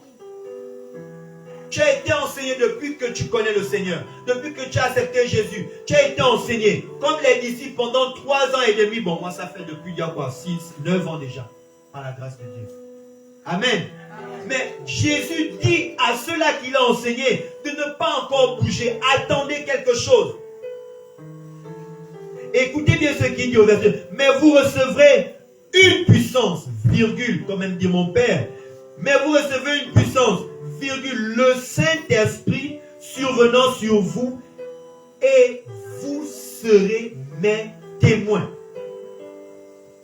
S2: Tu as été enseigné depuis que tu connais le Seigneur, depuis que tu as accepté Jésus. Tu as été enseigné, comme les disciples, pendant 3 ans et demi. Bon, moi, ça fait depuis il y a quoi, 6, 9 ans déjà, par la grâce de Dieu. Amen. Amen. Mais Jésus dit à ceux-là qu'il a enseigné de ne pas encore bouger. Attendez quelque chose. Écoutez bien ce qu'il dit au verset. Mais vous recevrez une puissance, virgule, comme même dit mon Père. Mais vous recevez une puissance, virgule, le Saint-Esprit survenant sur vous, et vous serez mes témoins.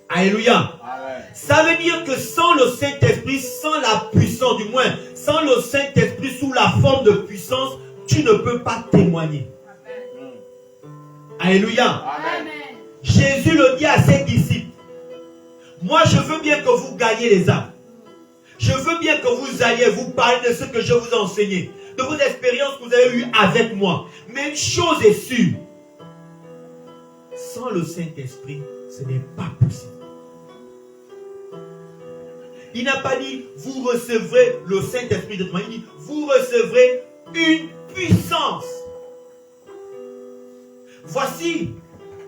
S2: Alléluia. Amen. Ça veut dire que sans le Saint-Esprit, sans la puissance, du moins, sans le Saint-Esprit sous la forme de puissance, tu ne peux pas témoigner. Amen. Alléluia. Amen. Jésus le dit à ses disciples. Moi, je veux bien que vous gagniez les âmes. Je veux bien que vous alliez vous parler de ce que je vous ai enseigné, de vos expériences que vous avez eues avec moi. Mais une chose est sûre, sans le Saint-Esprit, ce n'est pas possible. Il n'a pas dit, vous recevrez le Saint-Esprit de toi. Il dit, vous recevrez une puissance. Voici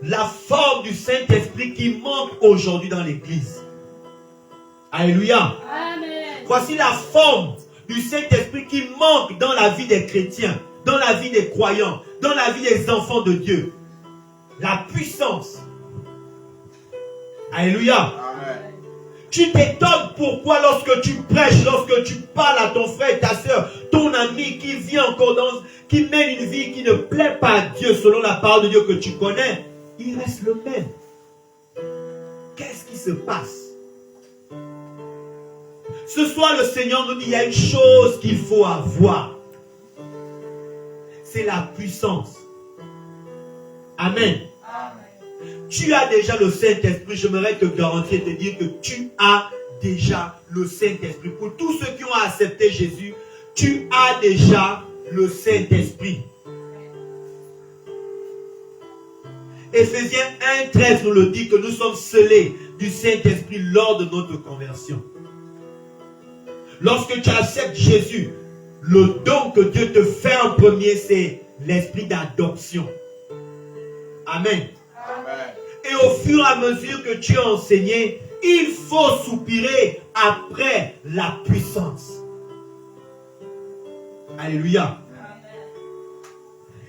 S2: la forme du Saint-Esprit qui manque aujourd'hui dans l'Église. Alléluia. Amen. Voici la forme du Saint-Esprit qui manque dans la vie des chrétiens, dans la vie des croyants, dans la vie des enfants de Dieu. La puissance. Alléluia. Amen. Tu t'étonnes pourquoi lorsque tu prêches, lorsque tu parles à ton frère et ta soeur, ton ami qui vit encore qui mène une vie qui ne plaît pas à Dieu selon la parole de Dieu que tu connais, il reste le même. Qu'est-ce qui se passe? Ce soir, le Seigneur nous dit, il y a une chose qu'il faut avoir. C'est la puissance. Amen. Tu as déjà le Saint-Esprit. J'aimerais te garantir et te dire que tu as déjà le Saint-Esprit. Pour tous ceux qui ont accepté Jésus, tu as déjà le Saint-Esprit. Éphésiens 1:13 nous le dit que nous sommes scellés du Saint-Esprit lors de notre conversion. Lorsque tu acceptes Jésus, le don que Dieu te fait en premier, c'est l'esprit d'adoption. Amen. Amen. Et au fur et à mesure que tu es enseigné, il faut soupirer après la puissance. Alléluia.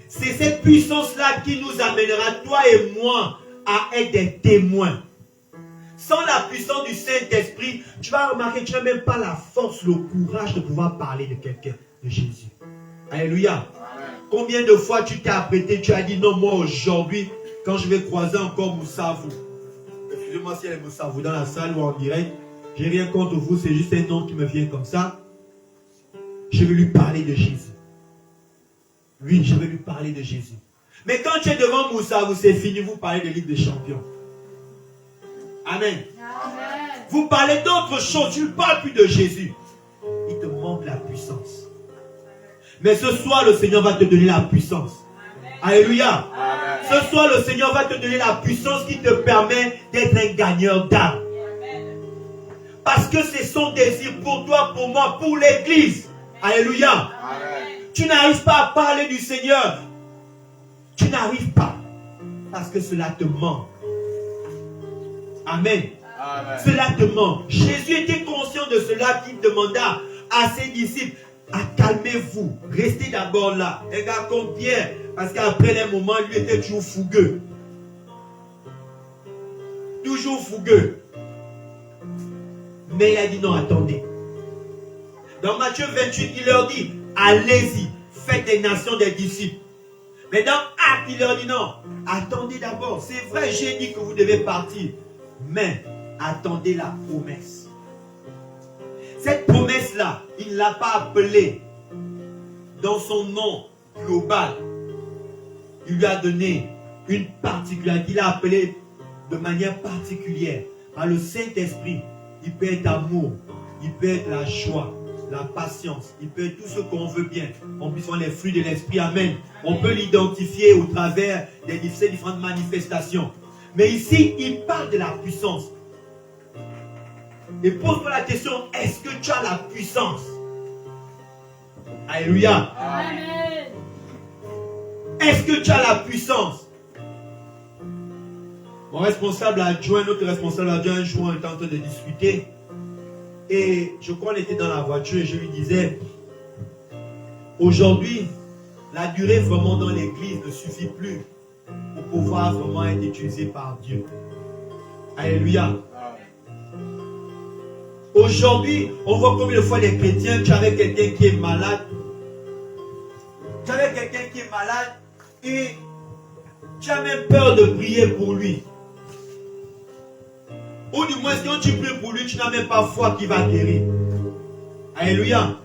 S2: C'est cette puissance-là qui nous amènera, toi et moi, à être des témoins. Sans la puissance du Saint-Esprit, tu vas remarquer que tu n'as même pas la force, le courage de pouvoir parler de quelqu'un, de Jésus. Alléluia. Amen. Combien de fois tu t'es apprêté, tu as dit non, moi aujourd'hui, quand je vais croiser encore Moussavou, excusez-moi si elle est Moussavou dans la salle ou en direct, j'ai rien contre vous, c'est juste un nom qui me vient comme ça. Je vais lui parler de Jésus. Oui, je vais lui parler de Jésus. Mais quand tu es devant Moussavou, c'est fini, vous parlez de Ligue des Champions. Amen. Amen. Vous parlez d'autre chose, tu ne parles plus de Jésus. Il te manque la puissance. Mais ce soir, le Seigneur va te donner la puissance. Amen. Alléluia. Amen. Ce soir, le Seigneur va te donner la puissance qui te permet d'être un gagneur d'âme. Parce que c'est son désir pour toi, pour moi, pour l'Église. Alléluia. Amen. Tu n'arrives pas à parler du Seigneur. Tu n'arrives pas. Parce que cela te manque. Amen. Amen. Cela te manque. Jésus était conscient de cela, qu'il demanda à ses disciples, calmez-vous, restez d'abord là. Un gars comme Pierre, parce qu'après les moments, lui était toujours fougueux. Toujours fougueux. Mais il a dit non, attendez. Dans Matthieu 28, il leur dit, allez-y, faites des nations des disciples. Mais dans Actes, il leur dit non, attendez d'abord. C'est vrai, j'ai dit que vous devez partir. Mais attendez la promesse. Cette promesse-là, il ne l'a pas appelée dans son nom global. Il lui a donné une particularité. Il l'a appelée de manière particulière. Par le Saint-Esprit, il peut être amour, il peut être la joie, la patience, il peut être tout ce qu'on veut bien. On peut voir les fruits de l'Esprit. Amen. On peut l'identifier au travers des différentes manifestations. Mais ici, il parle de la puissance. Et pose-toi la question, est-ce que tu as la puissance? Alléluia. Amen. Est-ce que tu as la puissance? Mon responsable adjoint, notre responsable adjoint, un jour, on était en train de discuter. Et je crois qu'on était dans la voiture et je lui disais, aujourd'hui, la durée vraiment dans l'église ne suffit plus pour pouvoir vraiment être utilisé par Dieu. Alléluia. Aujourd'hui, on voit combien de fois les chrétiens, tu avais quelqu'un qui est malade. Tu avais quelqu'un qui est malade et tu as même peur de prier pour lui. Ou du moins, quand tu pries pour lui, tu n'as même pas foi qu'il va guérir. Alléluia.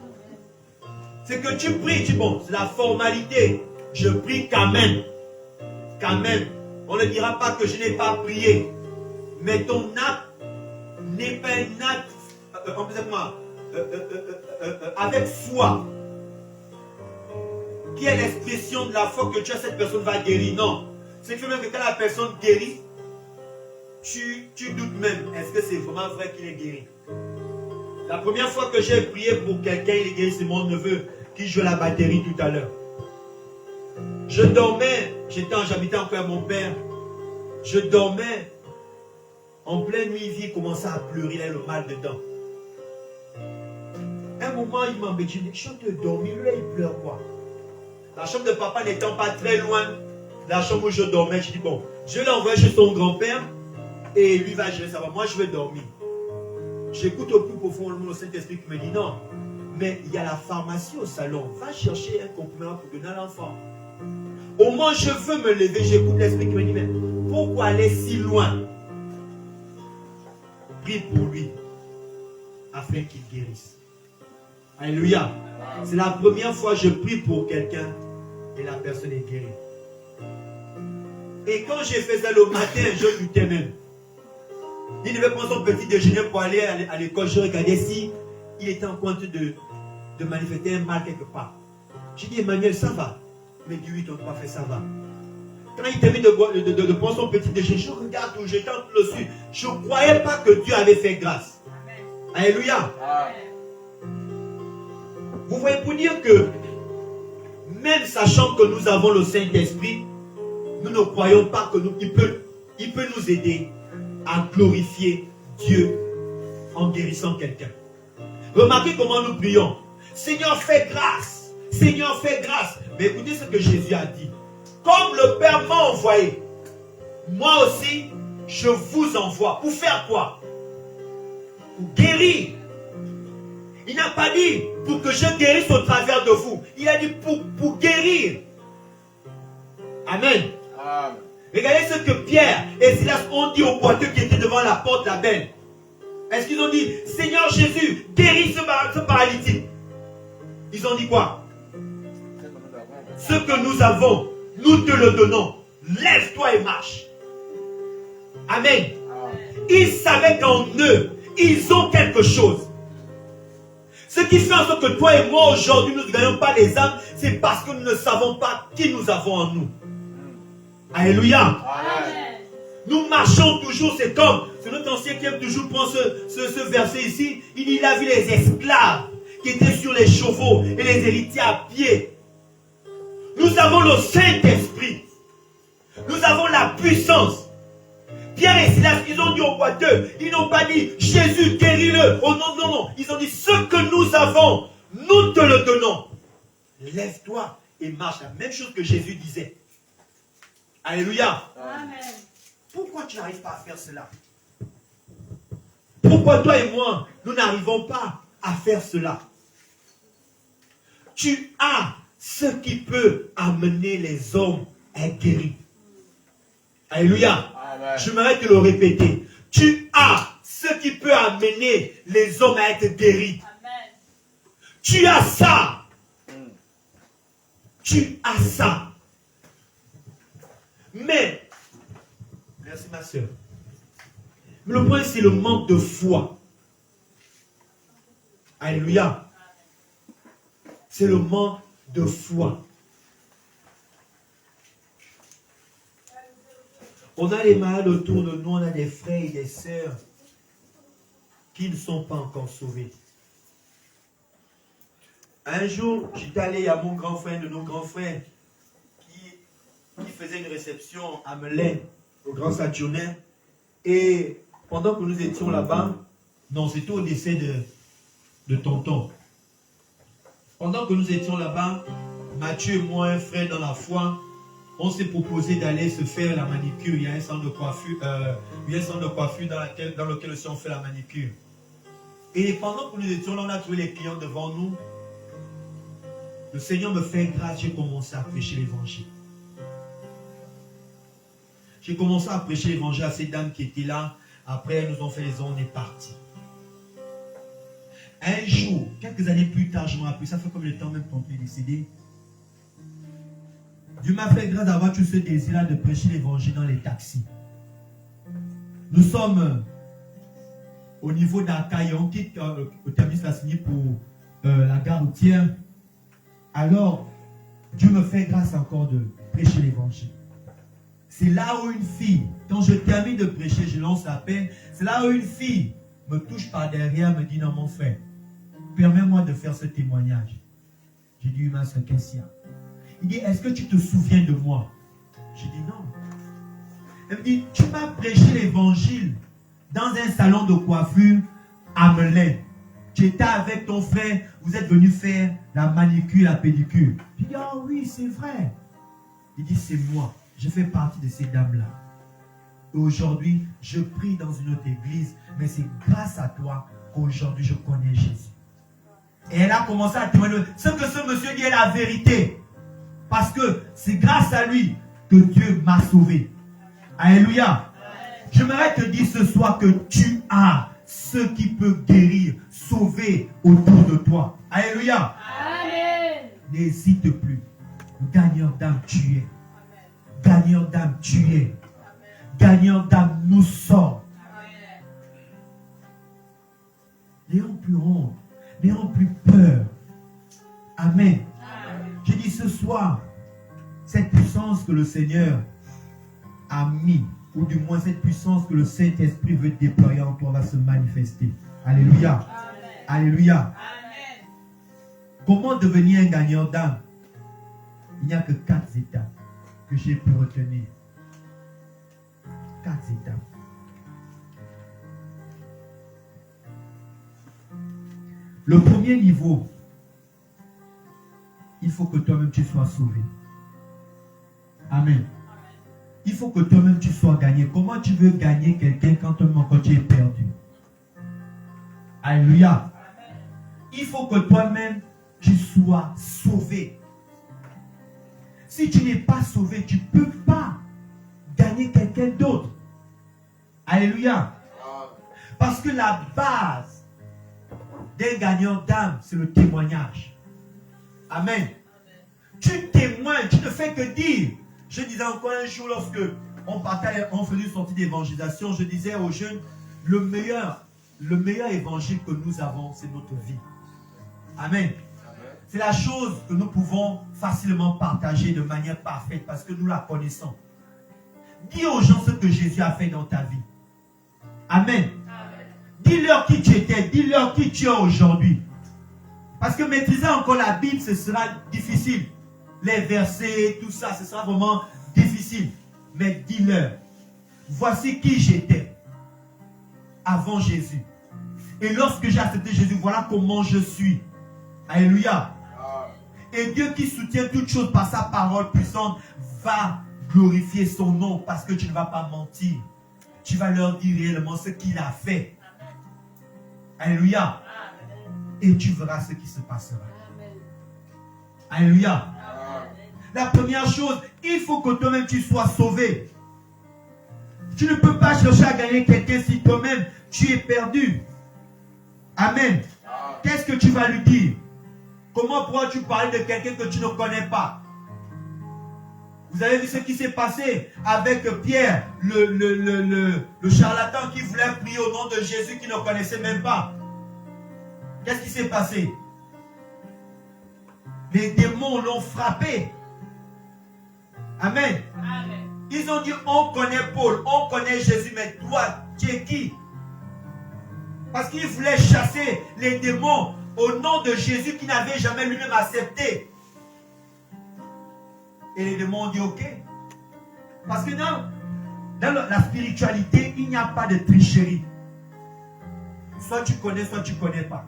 S2: C'est que tu pries, tu dis bon, c'est la formalité. Je prie quand même. Quand même. On ne dira pas que je n'ai pas prié. Mais ton acte n'est pas un acte avec foi. Qui est l'expression de la foi que tu as, cette personne va guérir. Non. C'est que même que quand la personne guérit, tu doutes même, est-ce que c'est vraiment vrai qu'il est guéri? La première fois que j'ai prié pour quelqu'un, il est guéri, c'est mon neveu qui joue la batterie tout à l'heure. Je dormais, j'habitais encore à mon père, je dormais, en pleine nuit, il commençait à pleurer, il a le mal dedans. Un moment, il m'embête, je dis, je te dormir, lui, il pleure quoi? La chambre de papa n'étant pas très loin de la chambre où je dormais, je dis, bon, je l'ai envoyé chez son grand-père, et lui va gérer ça. Moi, je vais dormir. j'écoute au plus profond le Saint-Esprit qui me dit non. Mais il y a la pharmacie au salon. Va chercher un comprimé pour donner à l'enfant. Au moins, je veux me lever. J'écoute l'Esprit qui me dit, mais pourquoi aller si loin? Prie pour lui, afin qu'il guérisse. Alléluia. C'est la première fois que je prie pour quelqu'un et la personne est guérie. Et quand j'ai fait ça le matin, je luttais même. Il devait prendre son petit déjeuner pour aller à l'école. Je regardais si il était en train de manifester un mal quelque part. J'ai dit, Emmanuel, ça va. Il m'a dit, oui, ton parfait, ça va. Quand il termine de prendre son petit déjeuner, je regarde où j'étais en dessus. Je ne croyais pas que Dieu avait fait grâce. Alléluia. Vous voyez, pour dire que même sachant que nous avons le Saint-Esprit, nous ne croyons pas qu'il peut nous aider à glorifier Dieu en guérissant quelqu'un. Remarquez comment nous prions. Seigneur, fais grâce. Seigneur, fais grâce. Mais écoutez ce que Jésus a dit. Comme le Père m'a envoyé, moi aussi, je vous envoie. Pour faire quoi? Pour guérir. Il n'a pas dit pour que je guérisse au travers de vous. Il a dit pour guérir. Amen. Amen. Regardez ce que Pierre et Silas ont dit aux boiteux qui étaient devant la porte de la benne. Est-ce qu'ils ont dit, Seigneur Jésus, guéris ce paralytique? Ils ont dit quoi? Ce que nous avons, nous te le donnons. Lève-toi et marche. Amen. Ils savaient qu'en eux, ils ont quelque chose. Ce qui fait en sorte que toi et moi aujourd'hui nous ne gagnons pas les âmes, c'est parce que nous ne savons pas qui nous avons en nous. Alléluia. Amen. Nous marchons toujours, c'est notre ancien qui aime toujours prendre ce verset ici. Il dit, il a vu les esclaves qui étaient sur les chevaux et les héritiers à pied. Nous avons le Saint-Esprit. Nous avons la puissance. Pierre et Silas, ils ont dit aux boiteux, ils n'ont pas dit Jésus guéris-le. Oh non, non, non. Ils ont dit ce que nous avons, nous te le donnons. Lève-toi et marche. La même chose que Jésus disait. Alléluia. Amen. Pourquoi tu n'arrives pas à faire cela? Pourquoi toi et moi, nous n'arrivons pas à faire cela? Tu as ce qui peut amener les hommes à être guéris. Alléluia. Amen. Je m'arrête de le répéter. Tu as ce qui peut amener les hommes à être guéris. Amen. Tu as ça. Tu as ça. Mais, merci ma soeur. Le point c'est le manque de foi. Alléluia. C'est le manque de foi. On a les malades autour de nous, on a des frères et des sœurs qui ne sont pas encore sauvés. Un jour, j'étais allé à mon grand frère, de nos grands frères, qui faisait une réception à Melun, au Grand Saturnin. Et pendant que nous étions là-bas, non, c'était au décès de tonton. Pendant que nous étions là-bas, Mathieu et moi, un frère dans la foi, on s'est proposé d'aller se faire la manicure. Il y a un centre de coiffure, dans lequel aussi on fait la manicure. Et pendant que nous étions là, on a trouvé les clients devant nous. Le Seigneur me fait grâce, j'ai commencé à prêcher l'évangile. J'ai commencé à prêcher l'évangile à ces dames qui étaient là. Après, elles nous ont fait les ondes, on est parti. Un jour, quelques années plus tard, je me rappelle, ça fait combien de temps même ton père est décédé? Dieu m'a fait grâce d'avoir tout ce désir-là de prêcher l'évangile dans les taxis. Nous sommes au niveau d'Akaï, on quitte au terminus Lassini pour la gare routière. Alors, Dieu me fait grâce encore de prêcher l'évangile. C'est là où une fille, quand je termine de prêcher, je lance la peine. C'est là où une fille me touche par derrière, me dit non mon frère, permets-moi de faire ce témoignage. J'ai dit, ma soeur, qu'est-ce qu'il y a? Il dit, est-ce que tu te souviens de moi? J'ai dit non. Elle me dit, tu m'as prêché l'évangile dans un salon de coiffure à Melun. Tu étais avec ton frère, vous êtes venu faire la manicure, la pédicure. J'ai dit, oh oui, c'est vrai. Il dit, c'est moi. Je fais partie de ces dames-là. Et aujourd'hui, je prie dans une autre église, mais c'est grâce à toi
S3: aujourd'hui je connais Jésus. Et elle a commencé à témoigner. Ce que ce monsieur dit est la vérité. Parce que c'est grâce à lui que Dieu m'a sauvé. Alléluia. J'aimerais te dire ce soir que tu as ce qui peut guérir, sauver autour de toi. Alléluia.
S1: Amen.
S3: N'hésite plus. Gagneur d'âme, tu es. Gagneur d'âme, tu es. Gagneur d'âme, nous sommes. N'ayons plus honte. N'ayons plus peur. Amen. Je dis ce soir, cette puissance que le Seigneur a mis, ou du moins cette puissance que le Saint-Esprit veut déployer en toi va se manifester. Alléluia.
S1: Amen.
S3: Alléluia.
S1: Amen.
S3: Comment devenir un gagneur d'âme? Il n'y a que 4 étapes que j'ai pu retenir. 4 étapes. Le premier niveau, il faut que toi-même tu sois sauvé. Amen. Il faut que toi-même tu sois gagné. Comment tu veux gagner quelqu'un quand toi-même tu es perdu? Alléluia. Il faut que toi-même tu sois sauvé. Si tu n'es pas sauvé, tu ne peux pas gagner quelqu'un d'autre. Alléluia. Parce que la base d'un gagnant d'âme, c'est le témoignage. Amen. Tu témoignes, tu ne fais que dire. Je disais encore un jour lorsque on faisait une sortie d'évangélisation, je disais aux jeunes, le meilleur évangile que nous avons, c'est notre vie. Amen. C'est la chose que nous pouvons facilement partager de manière parfaite parce que nous la connaissons. Dis aux gens ce que Jésus a fait dans ta vie. Amen. Dis-leur qui tu étais, dis-leur qui tu es aujourd'hui. Parce que maîtriser encore la Bible, ce sera difficile. Les versets, tout ça, ce sera vraiment difficile. Mais dis-leur, voici qui j'étais avant Jésus. Et lorsque j'ai accepté Jésus, voilà comment je suis. Alléluia. Et Dieu qui soutient toutes choses par sa parole puissante va glorifier son nom parce que tu ne vas pas mentir. Tu vas leur dire réellement ce qu'il a fait. Alléluia. Et tu verras ce qui se passera. Alléluia. La première chose, il faut que toi-même tu sois sauvé. Tu ne peux pas chercher à gagner quelqu'un si toi-même tu es perdu. Amen. Qu'est-ce que tu vas lui dire? Comment pourras-tu parler de quelqu'un que tu ne connais pas? Vous avez vu ce qui s'est passé avec Pierre, le charlatan qui voulait prier au nom de Jésus qu'il ne connaissait même pas. Qu'est-ce qui s'est passé? Les démons l'ont frappé. Amen. Amen. Ils ont dit, on connaît Paul, on connaît Jésus, mais toi, tu es qui? Parce qu'ils voulaient chasser les démons au nom de Jésus qui n'avait jamais lui-même accepté. Et les démons ont dit ok. Parce que dans la spiritualité, il n'y a pas de tricherie. Soit tu connais, soit tu ne connais pas.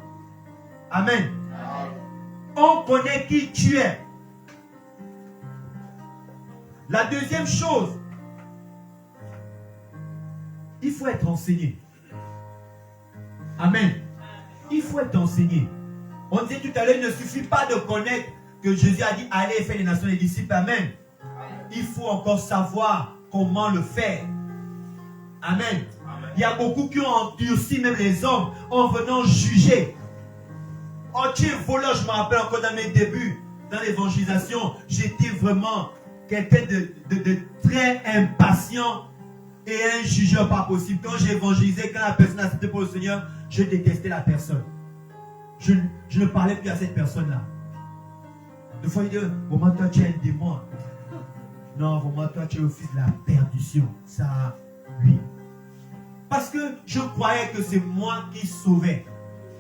S3: Amen. On connaît qui tu es. La deuxième chose, il faut être enseigné. Amen. Il faut être enseigné. On disait tout à l'heure, il ne suffit pas de connaître que Jésus a dit allez et faire les nations des disciples. Amen. Il faut encore savoir comment le faire. Amen. Il y a beaucoup qui ont endurci même les hommes en venant juger. Oh, tu es voleur, je me rappelle encore dans mes débuts, dans l'évangélisation, j'étais vraiment quelqu'un de très impatient et un jugeur pas possible. Quand j'ai évangélisé, quand la personne a accepté pour le Seigneur, je détestais la personne. Je ne parlais plus à cette personne-là. Des fois, il dit, vraiment, toi, tu es un démon. Non, vraiment, toi, tu es le fils de la perdition. Ça, oui. Parce que je croyais que c'est moi qui sauvais.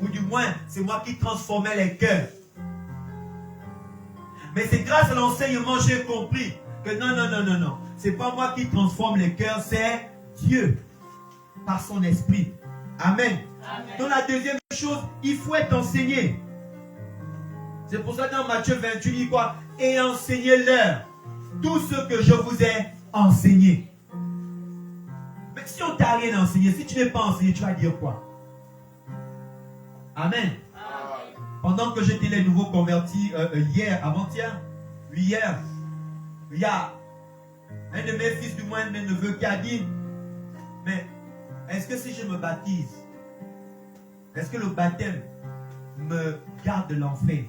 S3: Ou du moins, c'est moi qui transformais les cœurs. Mais c'est grâce à l'enseignement que j'ai compris que non. C'est pas moi qui transforme les cœurs, c'est Dieu. Par son esprit. Amen. Donc la deuxième chose, il faut être enseigné. C'est pour ça que dans Matthieu 28, il dit quoi? Et enseignez-leur tout ce que je vous ai enseigné. Mais si on t'a rien enseigné, si tu n'es pas enseigné, tu vas dire quoi? Amen. Pendant que j'étais les nouveaux convertis hier, avant-hier, hier, il y a un de mes fils, du moins un de mes neveux, qui a dit, mais est-ce que si je me baptise, est-ce que le baptême me garde de l'enfer?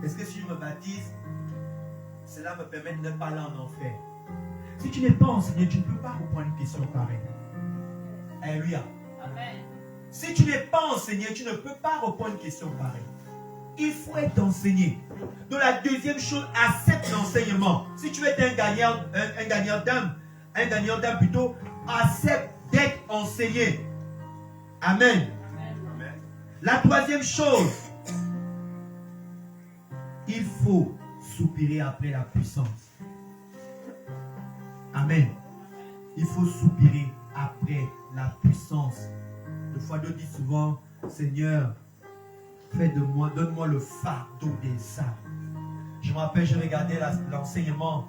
S3: Est-ce que si je me baptise, cela me permet de ne pas aller en enfer? Si tu n'es pas enseigné, tu ne peux pas reprendre une question pareille. Alléluia.
S1: Amen.
S3: Si tu n'es pas enseigné, tu ne peux pas reprendre une question pareille. Il faut être enseigné. Donc la deuxième chose, accepte l'enseignement. Si tu veux être un gagnant d'âme plutôt, accepte d'être enseigné. Amen.
S1: Amen.
S3: La troisième chose, il faut soupirer après la puissance. Amen. Il faut soupirer après la puissance. Le fardeau dit souvent, Seigneur, fais de moi, donne-moi le fardeau des âmes. Je me rappelle, je regardais l'enseignement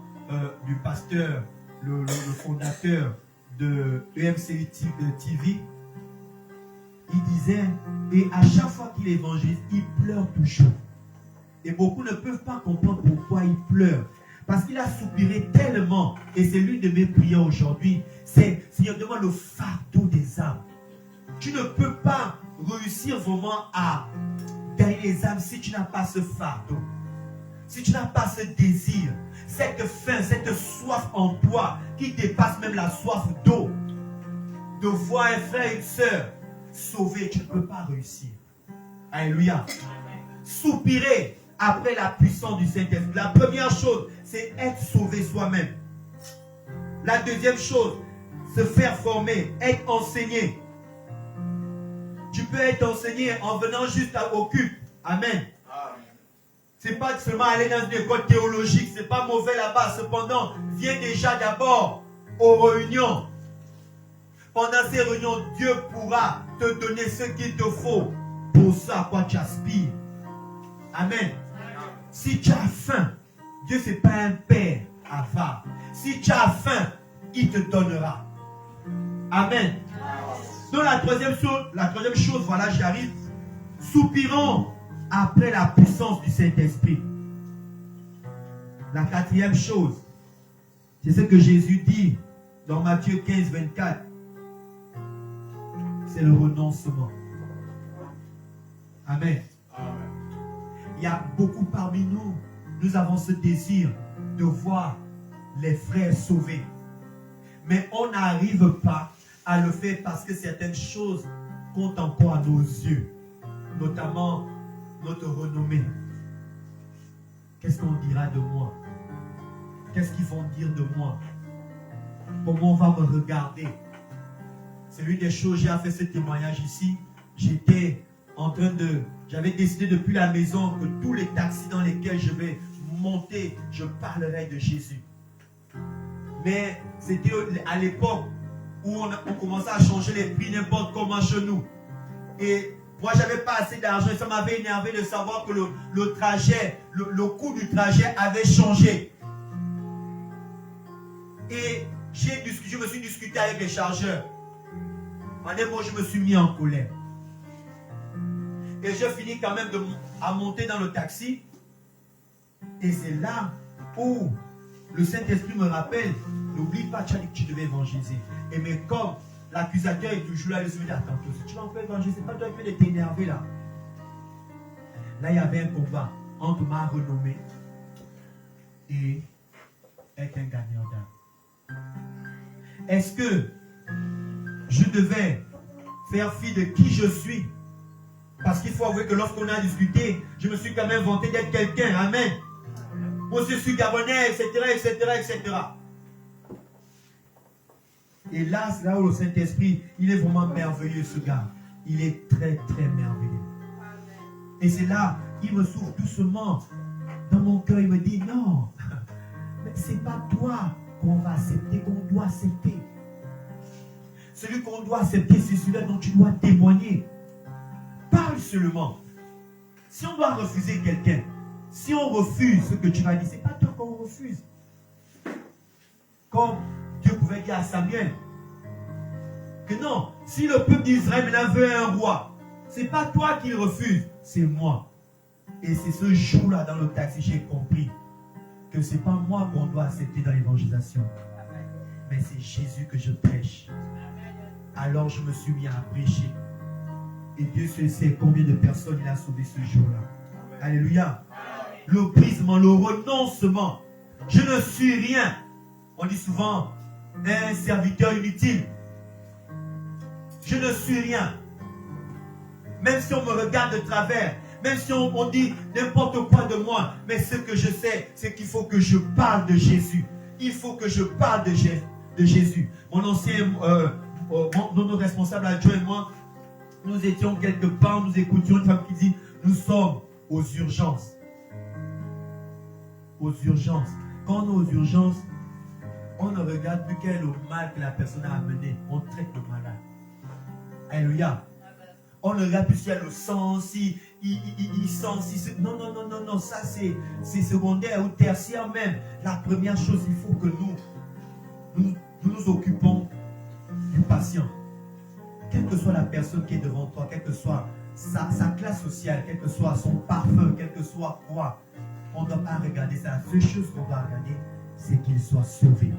S3: du pasteur, le fondateur de EMCU TV. Il disait, et à chaque fois qu'il évangélise, il pleure toujours. Et beaucoup ne peuvent pas comprendre pourquoi il pleure. Parce qu'il a soupiré tellement. Et c'est l'une de mes prières aujourd'hui. C'est, Seigneur, donne-moi le fardeau des âmes. Tu ne peux pas réussir vraiment à gagner les âmes si tu n'as pas ce fardeau. Si tu n'as pas ce désir, cette faim, cette soif en toi qui dépasse même la soif d'eau. De voir un frère et une sœur sauvés, tu ne peux pas réussir. Alléluia. Soupirer après la puissance du Saint-Esprit. La première chose, c'est être sauvé soi-même. La deuxième chose, se faire former, être enseigné. Tu peux être enseigné en venant juste au culte. Amen. C'est pas seulement aller dans une école théologique, c'est pas mauvais là-bas. Cependant, viens déjà d'abord aux réunions. Pendant ces réunions, Dieu pourra te donner ce qu'il te faut pour ça à quoi tu aspires. Amen. Si tu as faim, Dieu c'est pas un père avare. Si tu as faim, il te donnera. Amen. Donc la troisième chose, voilà, j'arrive. Soupirons après la puissance du Saint-Esprit. La quatrième chose, c'est ce que Jésus dit dans Matthieu 15, 24. C'est le renoncement. Amen. Il y a beaucoup parmi nous, nous avons ce désir de voir les frères sauvés. Mais on n'arrive pas à le faire parce que certaines choses comptent encore à nos yeux. Notamment notre renommée. Qu'est-ce qu'on dira de moi? Qu'est-ce qu'ils vont dire de moi? Comment on va me regarder? C'est l'une des choses, j'ai fait ce témoignage ici. J'avais décidé depuis la maison que tous les taxis dans lesquels je vais monter, je parlerai de Jésus. Mais c'était à l'époque où on commençait à changer les prix n'importe comment chez nous. Et moi, je n'avais pas assez d'argent et ça m'avait énervé de savoir que le trajet, le coût du trajet avait changé. Et je me suis discuté avec les chargeurs. En un mot, je me suis mis en colère. Et je finis quand même à monter dans le taxi. Et c'est là où le Saint-Esprit me rappelle, n'oublie pas, tu as dit que tu devais évangéliser. Et mais comme l'accusateur est toujours là, il se dit, attends, si tu vas encore évangéliser, c'est pas toi qui viens de t'énerver là. Là, il y avait un combat entre ma renommée et être un gagnant d'âme. Est-ce que je devais faire fi de qui je suis? Parce qu'il faut avouer que lorsqu'on a discuté, je me suis quand même vanté d'être quelqu'un. Amen. Moi, je suis gabonais, etc., etc., etc. Et là, c'est là où le Saint-Esprit, il est vraiment merveilleux, ce gars. Il est très, très merveilleux. Et c'est là, il me souffle doucement dans mon cœur. Il me dit, non, c'est pas toi qu'on va accepter, qu'on doit accepter. Celui qu'on doit accepter, c'est celui-là dont tu dois témoigner. Parle seulement. Si on doit refuser quelqu'un, si on refuse ce que tu vas dire, c'est pas toi qu'on refuse. Comme Dieu pouvait dire à Samuel que non, si le peuple d'Israël maintenant veut un roi, Ce n'est pas toi qui le refuses, c'est moi. Et c'est ce jour-là dans le taxi, j'ai compris que ce n'est pas moi qu'on doit accepter dans l'évangélisation. Mais c'est Jésus que je prêche. Alors je me suis mis à prêcher. Et Dieu seul sait combien de personnes il a sauvé ce jour-là. Alléluia. Le brisement, le renoncement. Je ne suis rien. On dit souvent un serviteur inutile. Je ne suis rien. Même si on me regarde de travers, même si on dit n'importe quoi de moi, mais ce que je sais, c'est qu'il faut que je parle de Jésus. Il faut que je parle de Jésus. Mon ancien, notre responsable adjoint et moi, nous étions quelque part, nous écoutions une femme qui dit, nous sommes aux urgences. Aux urgences. Quand on est aux urgences, on ne regarde plus quel est le mal que la personne a amené. On traite le malade. Alléluia. On ne regarde plus si elle le sent, si il sent, si... Non, ça c'est secondaire ou tertiaire même. La première chose, il faut que nous occupons du patient. Quelle que soit la personne qui est devant toi, quelle que soit sa classe sociale, quel que soit son parfum, quel que soit quoi, on ne doit pas regarder ça. La seule chose qu'on doit regarder, c'est qu'il soit sauvé.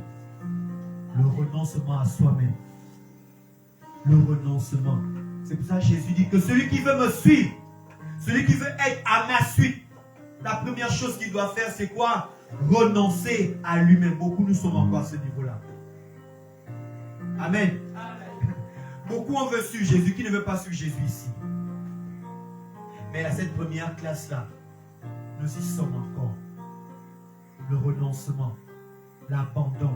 S3: Le renoncement à soi-même. Le renoncement. C'est pour ça que Jésus dit que celui qui veut me suivre, celui qui veut être à ma suite, la première chose qu'il doit faire, c'est quoi? Renoncer à lui-même. Beaucoup nous sommes encore à ce niveau-là. Amen. Beaucoup on veut suivre Jésus, qui ne veut pas suivre Jésus ici. Mais à cette première classe-là, nous y sommes encore. Le renoncement, l'abandon.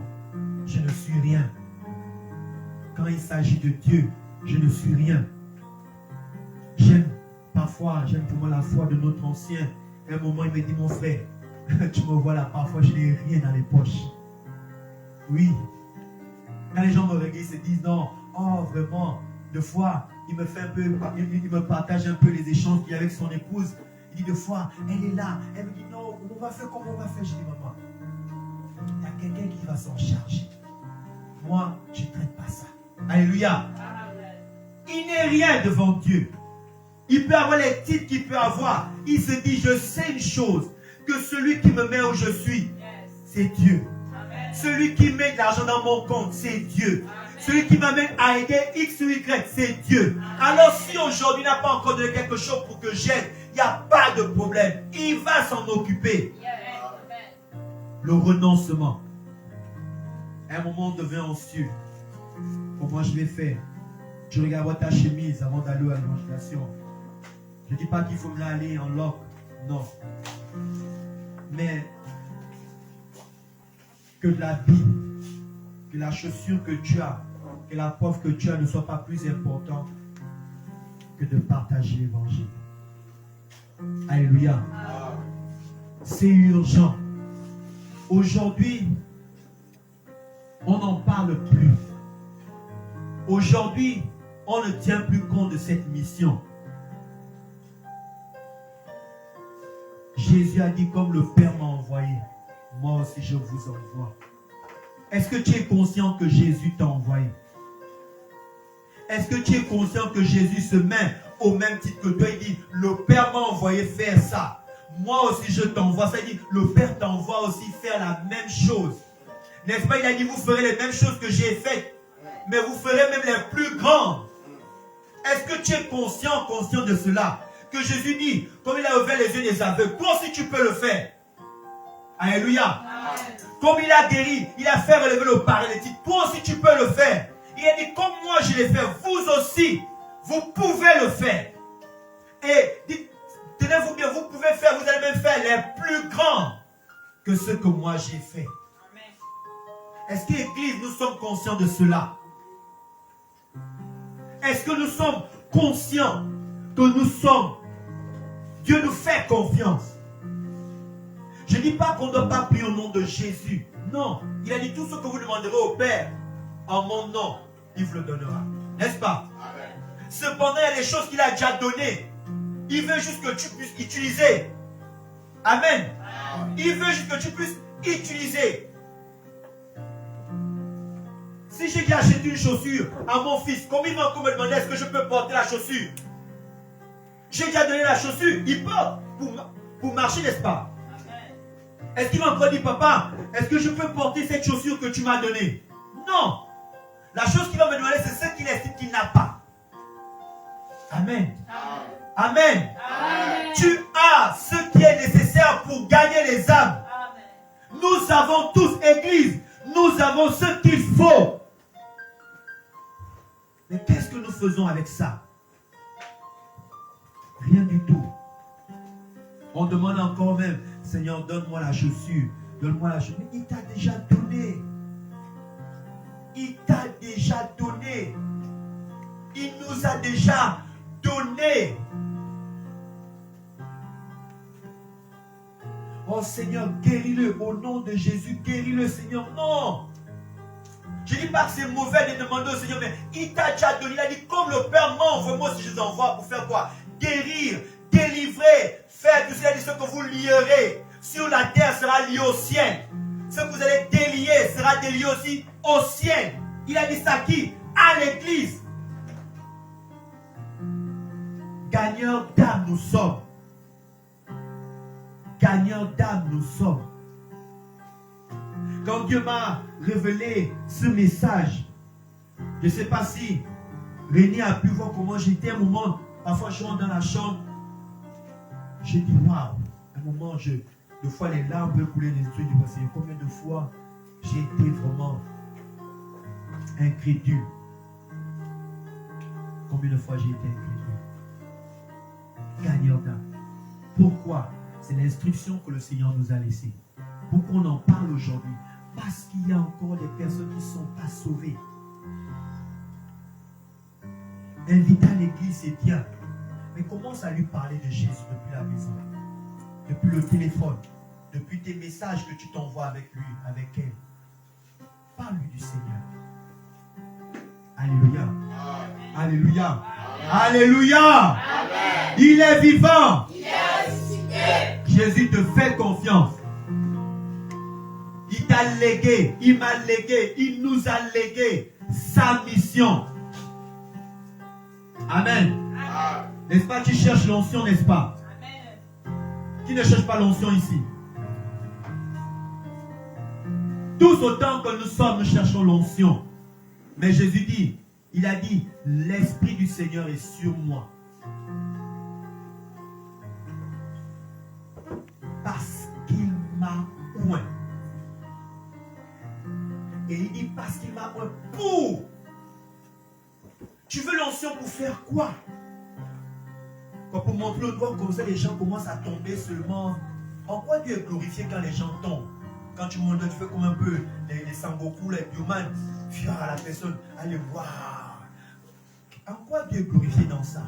S3: Je ne suis rien. Quand il s'agit de Dieu, je ne suis rien. J'aime pour moi la foi de notre ancien. À un moment, il me dit, mon frère, tu me vois là, parfois je n'ai rien dans les poches. Oui. Quand les gens me regardent, ils se disent, non, oh vraiment, deux fois, il me partage un peu les échanges qu'il y a avec son épouse. Il dit deux fois, elle est là, elle me dit, non, on va faire comme on va faire. Je dis, maman, il y a quelqu'un qui va s'en charger. Moi, je ne traite pas ça. Alléluia. Il n'est rien devant Dieu. Il peut avoir les titres qu'il peut avoir. Il se dit, je sais une chose, que celui qui me met où je suis, c'est Dieu. Amen. Celui qui met de l'argent dans mon compte, c'est Dieu. Amen. Celui qui m'amène à aider X ou Y, c'est Dieu. Amen. Alors si aujourd'hui il n'a pas encore donné quelque chose pour que j'aide, il n'y a pas de problème. Il va s'en occuper. Amen. Le renoncement. À un moment, on devient anxieux. Comment je vais faire? Tu regardes ta chemise avant d'aller à l'évangélisation. Je ne dis pas qu'il faut me l'aller en lock. Non. Mais que l'habit, que la chaussure que tu as, que la preuve que tu as ne soit pas plus importante que de partager l'évangile. Alléluia. C'est urgent. Aujourd'hui, on n'en parle plus. Aujourd'hui, on ne tient plus compte de cette mission. Jésus a dit, comme le Père m'a envoyé, moi aussi je vous envoie. Est-ce que tu es conscient que Jésus t'a envoyé? Est-ce que tu es conscient que Jésus se met au même titre que toi? Il dit, le Père m'a envoyé faire ça. Moi aussi je t'envoie. Ça dit, le Père t'envoie aussi faire la même chose. N'est-ce pas? Il a dit, vous ferez les mêmes choses que j'ai faites, mais vous ferez même les plus grandes. Est-ce que tu es conscient de cela? Que Jésus dit, comme il a ouvert les yeux des aveugles, toi aussi tu peux le faire. Alléluia. Amen. Comme il a guéri, il a fait relever le paralytique, toi aussi tu peux le faire. Il a dit, comme moi je l'ai fait, vous aussi, vous pouvez le faire. Et tenez-vous bien, vous pouvez faire, vous allez même faire les plus grands que ceux que moi j'ai fait. Est-ce que l'Église, nous sommes conscients de cela? Est-ce que nous sommes conscients que nous sommes? Dieu nous fait confiance. Je ne dis pas qu'on ne doit pas prier au nom de Jésus. Non. Il a dit tout ce que vous demanderez au Père en mon nom, il vous le donnera. N'est-ce pas? Amen. Cependant, il y a des choses qu'il a déjà données. Il veut juste que tu puisses utiliser. Amen. Amen. Il veut juste que tu puisses utiliser. Si j'ai acheté une chaussure à mon fils, combien il va me demander est-ce que je peux porter la chaussure? J'ai déjà donné la chaussure, il porte pour marcher, n'est-ce pas? Est-ce qu'il va encore dire, papa, est-ce que je peux porter cette chaussure que tu m'as donnée? Non. La chose qu'il va me demander, c'est ce qu'il estime qu'il n'a pas. Amen. Amen. Amen. Tu as ce qui est nécessaire pour gagner les âmes. Amen. Nous avons tous, Église, nous avons ce qu'il faut. Mais qu'est-ce que nous faisons avec ça? Rien du tout. On demande encore même, Seigneur, donne-moi la chaussure. Donne-moi la chaussure. Mais il t'a déjà donné. Il t'a déjà donné. Il nous a déjà donné. Oh Seigneur, guéris-le. Au nom de Jésus, guéris-le, Seigneur. Non. Je ne dis pas que c'est mauvais de demander au Seigneur, mais il t'a déjà donné. Il a dit, comme le Père m'envoie, moi aussi je les envoie pour faire quoi? Guérir, délivrer, faire tout cela. Il dit, ce que vous lierez sur la terre sera lié au ciel. Ce que vous allez délier sera délié aussi au ciel. Il a dit ça à qui? À l'église. Gagneurs d'âme nous sommes. Gagneurs d'âme nous sommes. Quand Dieu m'a révélé ce message, je ne sais pas si Rémi a pu voir comment j'étais. Un moment, parfois je rentre dans la chambre, j'ai dit waouh. Un moment, deux fois les larmes peuvent couler les yeux du passé. Combien de fois j'ai été vraiment incrédule? Combien de fois j'ai été incrédule? Gagneur d'âme. Pourquoi? C'est l'instruction que le Seigneur nous a laissée. Pourquoi on en parle aujourd'hui? Parce qu'il y a encore des personnes qui ne sont pas sauvées. Inviter à l'église, c'est bien. Mais commence à lui parler de Jésus depuis la maison, depuis le téléphone, depuis tes messages que tu t'envoies avec lui, avec elle. Parle-lui du Seigneur. Alléluia. Amen. Alléluia. Amen. Alléluia. Amen. Il est vivant. Il est ressuscité. Jésus te fait confiance. Il t'a légué, il m'a légué, il nous a légué sa mission. Amen. Amen. N'est-ce pas, tu cherches l'onction, n'est-ce pas? Amen. Qui ne cherche pas l'onction ici? Tous autant que nous sommes, nous cherchons l'onction. Mais Jésus dit, il a dit, l'Esprit du Seigneur est sur moi. Parce qu'il m'a oint. Et il dit, parce qu'il m'a oint pour. Tu veux l'onction pour faire quoi? Quand pour montrer le doigt comme ça, les gens commencent à tomber seulement. En quoi Dieu est glorifié quand les gens tombent? Quand tu montes, tu fais comme un peu les Sangoku, les Bioman, fier à la personne, allez voir. En quoi Dieu est glorifié dans ça?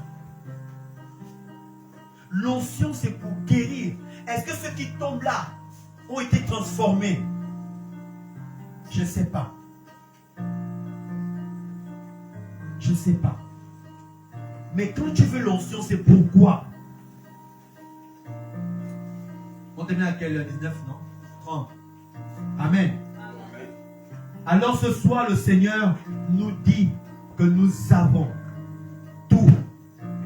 S3: L'onction, c'est pour guérir. Est-ce que ceux qui tombent là ont été transformés? Je ne sais pas. Je ne sais pas. Mais quand tu veux l'onction, c'est pourquoi? On termine à quelle heure? 19, non? 30. Amen. Amen. Alors ce soir, le Seigneur nous dit que nous avons tout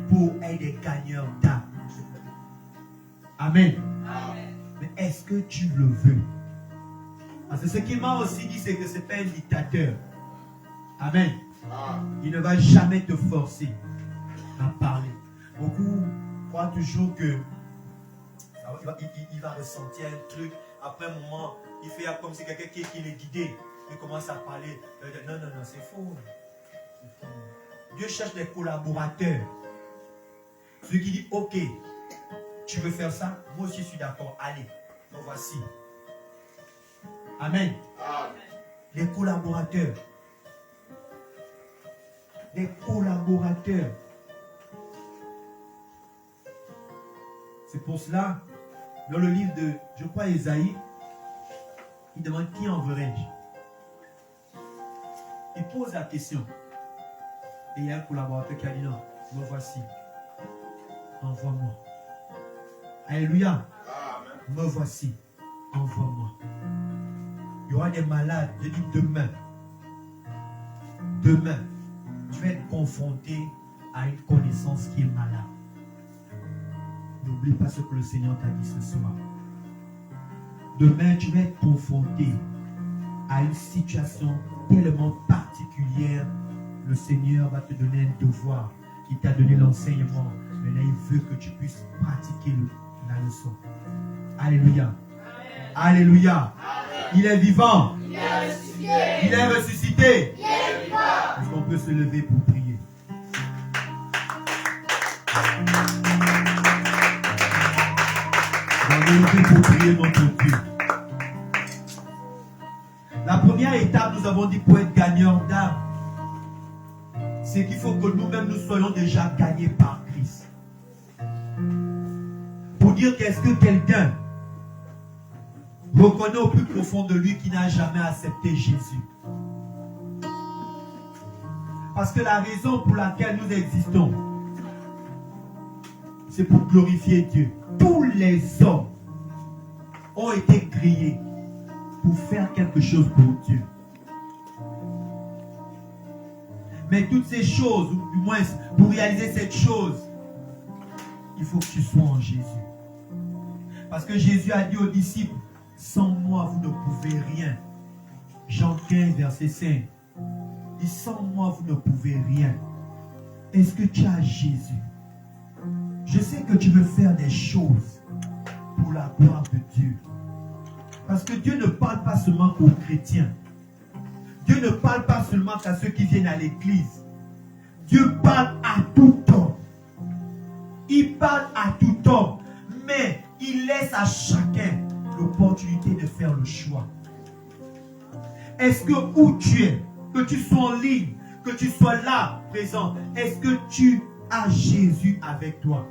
S3: pour être des gagneurs d'âme. Amen. Amen. Mais est-ce que tu le veux? Parce que ce qu'il m'a aussi dit, c'est que ce n'est pas un dictateur. Amen. Il ne va jamais te forcer à parler. Beaucoup croient toujours que il va ressentir un truc. Après un moment, il fait comme si quelqu'un qui est guidé. Il commence à parler. Non, non, non, c'est faux. C'est faux. Dieu cherche des collaborateurs. Ceux qui disent, ok, tu veux faire ça? Moi aussi je suis d'accord. Allez, donc voici. Amen. Amen. Les collaborateurs. Les collaborateurs. C'est pour cela, dans le livre de, je crois, Ésaïe, il demande qui enverrai-je? Il pose la question. Et il y a un collaborateur qui a dit non, me voici. Envoie-moi. Alléluia. Amen. Me voici. Envoie-moi. Il y aura des malades. Je dis demain. Demain, tu vas être confronté à une connaissance qui est malade. N'oublie pas ce que le Seigneur t'a dit ce soir. Demain, tu vas être confronté à une situation tellement particulière. Le Seigneur va te donner un devoir. Il t'a donné l'enseignement. Mais là, il veut que tu puisses pratiquer la leçon. Alléluia. Amen. Alléluia. Amen. Il est vivant. Il est ressuscité. Il est ressuscité. Il est vivant. Est-ce qu'on peut se lever pour prier? On va lever pour prier notre Dieu. La première étape, nous avons dit pour être gagneur d'âme, c'est qu'il faut que nous-mêmes nous soyons déjà gagnés par Christ. Pour dire qu'est-ce que quelqu'un reconnaît au plus profond de lui qu'il n'a jamais accepté Jésus. Parce que la raison pour laquelle nous existons, c'est pour glorifier Dieu. Tous les hommes ont été créés pour faire quelque chose pour Dieu. Mais toutes ces choses, ou du moins pour réaliser cette chose, il faut que tu sois en Jésus. Parce que Jésus a dit aux disciples, sans moi vous ne pouvez rien. Jean 15, verset 5. Il dit, sans moi vous ne pouvez rien. Est-ce que tu as Jésus? Je sais que tu veux faire des choses pour la gloire de Dieu. Parce que Dieu ne parle pas seulement aux chrétiens. Dieu ne parle pas seulement qu'à ceux qui viennent à l'église. Dieu parle à tout homme. Il parle à tout homme. Mais il laisse à chacun l'opportunité de faire le choix. Est-ce que où tu es, que tu sois en ligne, que tu sois là, présent, est-ce que tu as Jésus avec toi?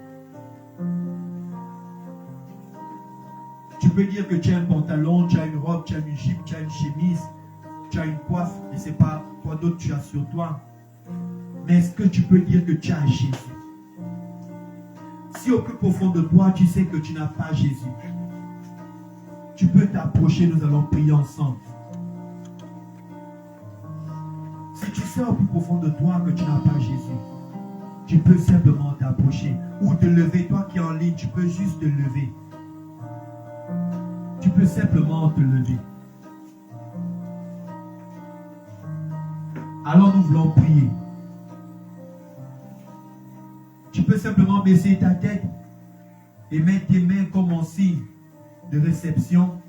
S3: Tu peux dire que tu as un pantalon, tu as une robe, tu as une jupe, tu as une chemise, tu as une coiffe, je ne sais pas quoi d'autre tu as sur toi. Mais est-ce que tu peux dire que tu as Jésus? Si au plus profond de toi, tu sais que tu n'as pas Jésus, tu peux t'approcher, nous allons prier ensemble. Si tu sais au plus profond de toi que tu n'as pas Jésus, tu peux simplement t'approcher ou te lever. Toi qui es en ligne, tu peux juste te lever. Tu peux simplement te lever. Alors nous voulons prier. Tu peux simplement baisser ta tête et mettre tes mains comme en signe de réception.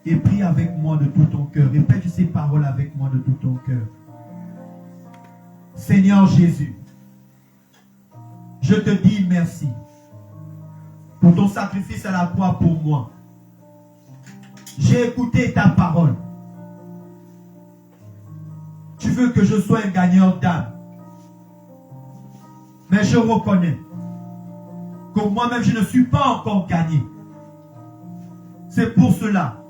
S3: Et prie avec moi de tout ton cœur. Répète ces paroles avec moi de tout ton cœur. Seigneur Jésus, je te dis merci pour ton sacrifice à la croix pour moi. J'ai écouté ta parole. Tu veux que je sois un gagneur d'âme. Mais je reconnais que moi-même je ne suis pas encore gagné. C'est pour cela,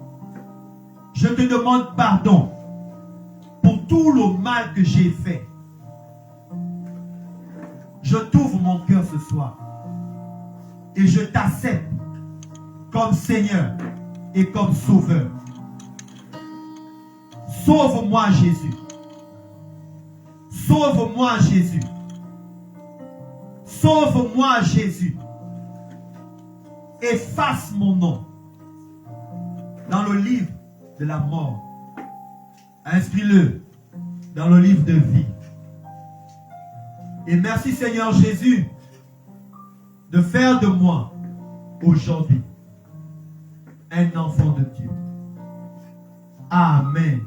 S3: je te demande pardon pour tout le mal que j'ai fait. Je t'ouvre mon cœur ce soir et je t'accepte comme Seigneur et comme Sauveur. Sauve-moi Jésus. Sauve-moi Jésus. Sauve-moi Jésus. Efface mon nom dans le livre de la mort. Inscris-le dans le livre de vie. Et merci Seigneur Jésus de faire de moi aujourd'hui un enfant de Dieu. Amen.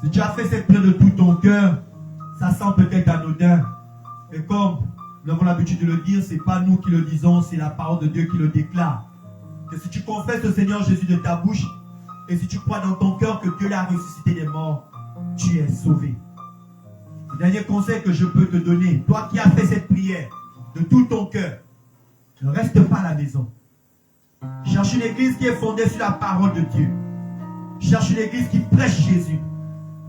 S3: Si tu as fait cette prière de tout ton cœur, ça sent peut-être anodin. Mais comme nous avons l'habitude de le dire, ce n'est pas nous qui le disons, c'est la parole de Dieu qui le déclare. Que si tu confesses le Seigneur Jésus de ta bouche, et si tu crois dans ton cœur que Dieu l'a ressuscité des morts, tu es sauvé. Le dernier conseil que je peux te donner, toi qui as fait cette prière de tout ton cœur, ne reste pas à la maison. Cherche une église qui est fondée sur la parole de Dieu. Cherche une église qui prêche Jésus.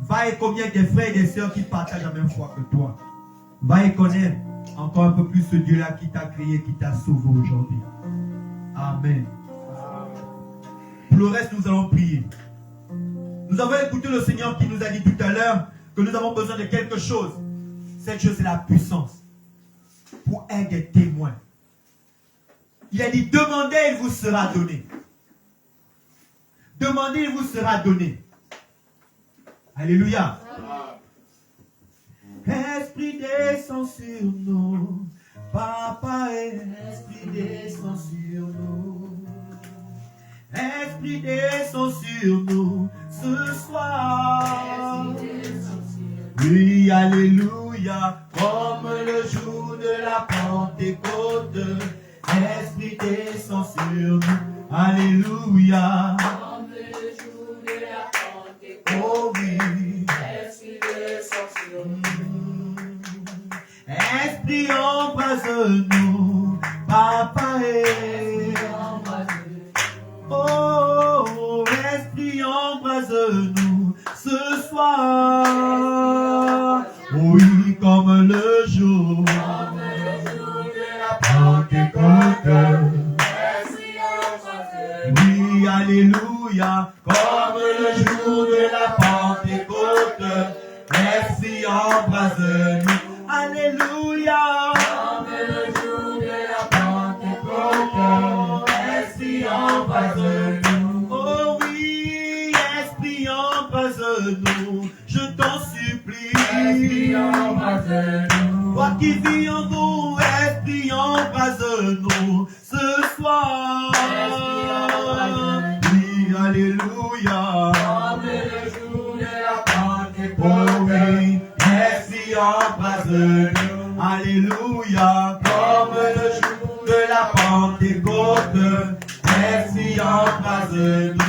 S3: Va et connaître des frères et des sœurs qui partagent la même foi que toi. Va et connaître encore un peu plus ce Dieu-là qui t'a créé, qui t'a sauvé aujourd'hui. Amen. Pour le reste, nous allons prier. Nous avons écouté le Seigneur qui nous a dit tout à l'heure que nous avons besoin de quelque chose. Cette chose, c'est la puissance. pour être des témoins. Il a dit, demandez, il vous sera donné. Demandez, il vous sera donné. Alléluia. Esprit descend sur nous. Papa, esprit descend sur nous. Esprit descend sur nous ce soir. Oui, alléluia, comme le jour de la Pentecôte. Esprit descend sur nous. Alléluia. Comme le jour de la Pentecôte. Oh oui. Esprit descend sur nous. Esprit embrase-nous, Papa. Oh, Esprit embrase-nous ce soir. Oui, comme le jour de la Pentecôte. Oui, alléluia, comme le jour de la Pentecôte. Esprit embrase-nous. Alléluia, comme le jour de la Pentecôte. Esprit embrase-nous. Oh oui, Esprit embrase-nous. Je t'en supplie. Esprit embrase-nous. Toi qui vis en nous, Esprit embrase-nous ce soir. Oui, alléluia. Comme le jour de la Pentecôte. Oh oui, Esprit embrase-nous. Alléluia. Comme le jour de la Pentecôte. Esprit embrase-nous.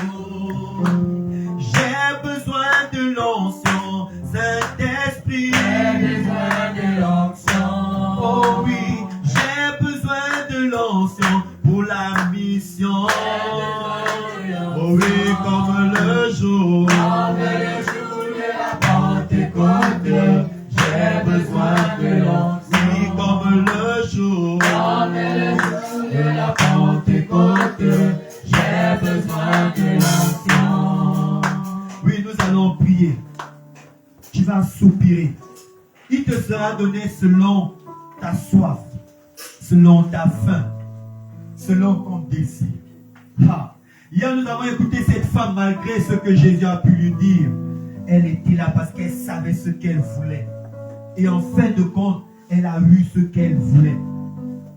S3: J'ai besoin de l'onction, Saint-Esprit. J'ai besoin de l'onction. Oh oui, j'ai besoin de l'onction pour la mission. Oh oui, comme le jour de la Pentecôte. J'ai besoin de l'onction. Oui, comme le jour de la Pentecôte. J'ai besoin de l'onction. Oui, nous allons prier. Tu vas soupirer. Il te sera donné selon ta soif, selon ta faim, selon ton désir. Ah. Hier, nous avons écouté cette femme malgré ce que Jésus a pu lui dire. Elle était là parce qu'elle savait ce qu'elle voulait. Et en fin de compte, elle a eu ce qu'elle voulait.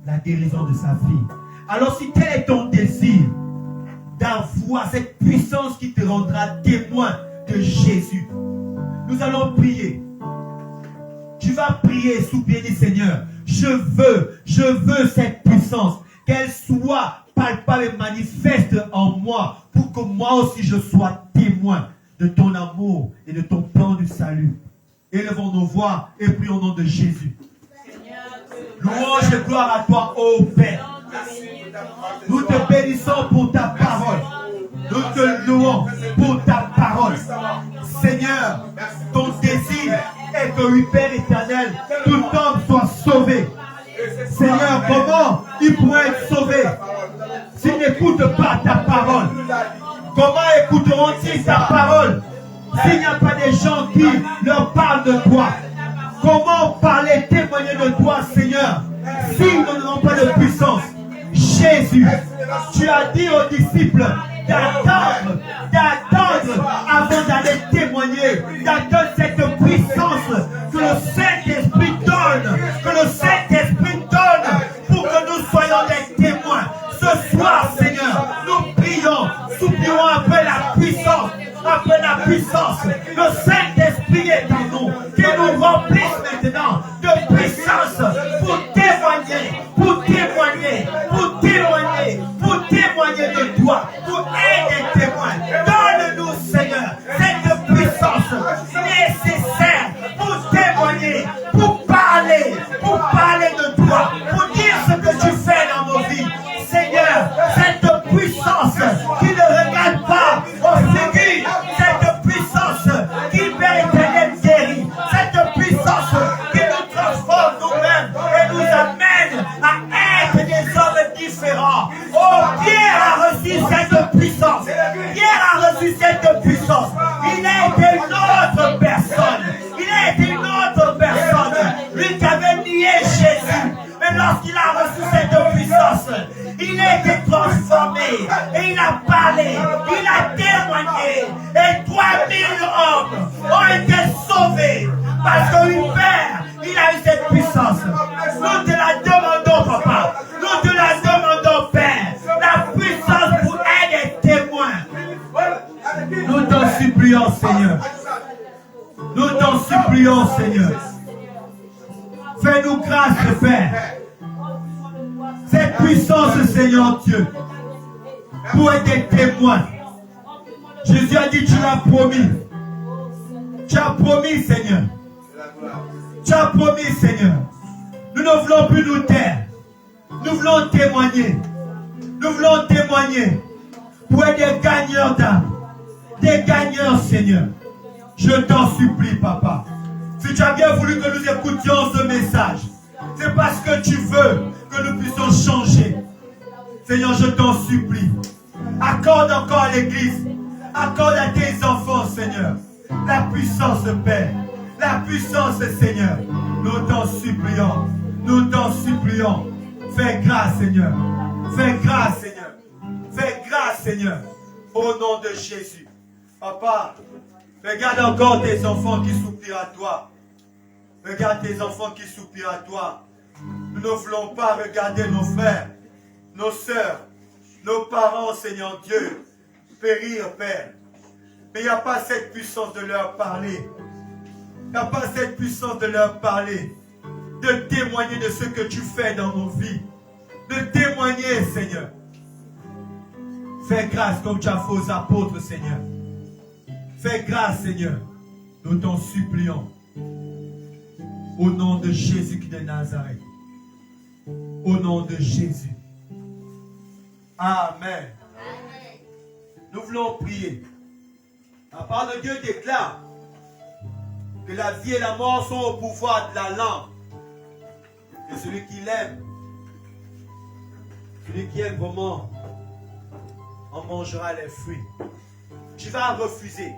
S3: La guérison de sa fille. Alors si tel est ton désir d'avoir cette puissance qui te rendra témoin de Jésus, nous allons prier. Tu vas prier, soupirer, dire Seigneur, je veux cette puissance, qu'elle soit palpable et manifeste en moi, pour que moi aussi je sois témoin de ton amour et de ton plan du salut. Élevons nos voix et prions au nom de Jésus. Louange et gloire à toi, ô Père. Nous te bénissons pour ta parole. Nous te louons pour ta parole. Seigneur, ton désir est que, oui, Père éternel, tout homme soit sauvé. Seigneur, comment il pourrait être sauvé s'il n'écoute pas ta parole? Comment écouteront-ils ta parole s'il n'y a pas des gens qui leur parlent de toi? Comment parler, témoigner de toi, Seigneur, s'ils n'ont pas de puissance? Jésus, tu as dit aux disciples d'attendre avant d'aller témoigner, d'attendre cette puissance que le Saint-Esprit donne, pour que nous soyons des témoins. Ce soir, Seigneur, nous prions, soupirons après la puissance. Le Saint-Esprit est en nous, qui nous remplisse maintenant de puissance pour témoigner de toi, pour être des témoins. Donne-nous, Seigneur, cette puissance nécessaire pour témoigner, pour parler de toi, pour dire ce que tu fais dans nos vies. Seigneur, cette puissance qui ne regarde pas aux figures, cette puissance qui véritablement guérit, cette puissance qui nous transforme nous-mêmes et nous amène à être des hommes différents. Oh, Pierre a reçu cette puissance. Il a été une autre personne. Lui qui avait nié Jésus. Mais lorsqu'il a reçu cette puissance, il a été transformé et il a parlé, il a témoigné. Et 3000 hommes ont été sauvés parce que lui, Père, il a eu cette puissance. Nous te la demandons, Papa. Nous te la demandons, Père. La puissance pour être des témoins. Nous t'en supplions, Seigneur. Nous t'en supplions, Seigneur. Fais-nous grâce, Père. Cette puissance, Seigneur Dieu, pour être des témoins. Jésus a dit, tu l'as promis. Tu as promis, Seigneur. Tu as promis, Seigneur. Nous ne voulons plus nous taire. Nous voulons témoigner. Nous voulons témoigner pour être des gagneurs d'âme. Des gagneurs, Seigneur. Je t'en supplie, Papa. Si tu as bien voulu que nous écoutions ce message, c'est parce que tu veux que nous puissions changer. Seigneur, je t'en supplie. Accorde encore à l'Église. Accorde à tes enfants, Seigneur, la puissance, Père. La puissance, Seigneur. Nous t'en supplions. Nous t'en supplions. Fais grâce, Seigneur. Fais grâce, Seigneur. Fais grâce, Seigneur. Au nom de Jésus. Papa, regarde encore tes enfants qui soupirent à toi. Regarde tes enfants qui soupirent à toi. Nous ne voulons pas regarder nos frères, nos sœurs, nos parents, Seigneur Dieu, périr, Père. Mais il n'y a pas cette puissance de leur parler. Il n'y a pas cette puissance de leur parler. De témoigner de ce que tu fais dans nos vies. De témoigner, Seigneur. Fais grâce comme tu as fait aux apôtres, Seigneur. Fais grâce, Seigneur. Nous t'en supplions. Au nom de Jésus de Nazareth. Au nom de Jésus. Amen. Nous voulons prier. La parole de Dieu déclare que la vie et la mort sont au pouvoir de la langue. Et celui qui l'aime, celui qui aime vraiment, en mangera les fruits. Tu vas refuser.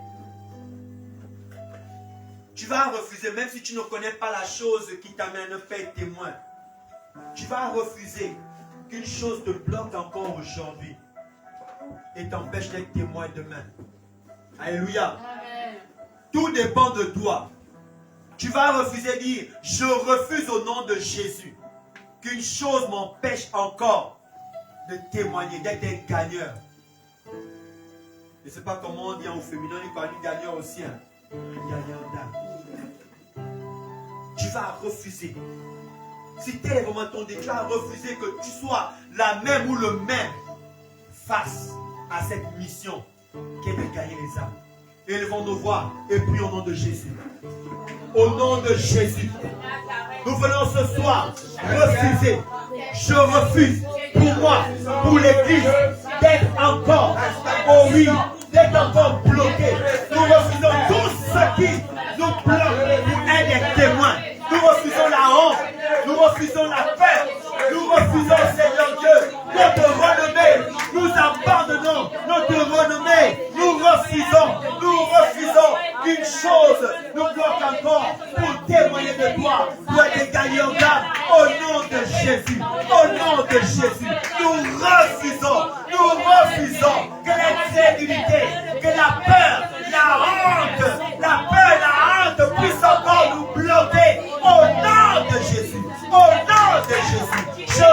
S3: Tu vas refuser, même si tu ne connais pas la chose qui t'amène à faire témoin. Tu vas refuser qu'une chose te bloque encore aujourd'hui et t'empêche d'être témoin demain. Alléluia. Amen. Tout dépend de toi. Tu vas refuser de dire, je refuse au nom de Jésus qu'une chose m'empêche encore de témoigner, d'être un gagneur. Je ne sais pas comment on dit au féminin, il parle d'un gagneur aussi. Un gagneur d'âme. Tu vas refuser. Si tel est vraiment ton décret, tu vas refuser que tu sois la même ou le même face à cette mission qui est de gagner les âmes. Élevons nos voix et prions au nom de Jésus. Au nom de Jésus, nous venons ce soir refuser. Je refuse pour moi, pour l'Église, d'être encore, oh oui, d'être encore bloqué. Nous refusons tout ce qui nous bloque pour être des témoins. Nous refusons la honte, nous refusons la peur, nous refusons, Seigneur Dieu, notre renommée. Nous abandonnons notre renommée. Nous refusons qu'une chose nous bloque encore pour témoigner de toi, pour être gagnants d'âme. Au nom de Jésus, au nom de Jésus, nous refusons que l'incrédulité, que la peur, la honte puisse encore nous bloquer. Au nom de Jésus, au nom de Jésus, je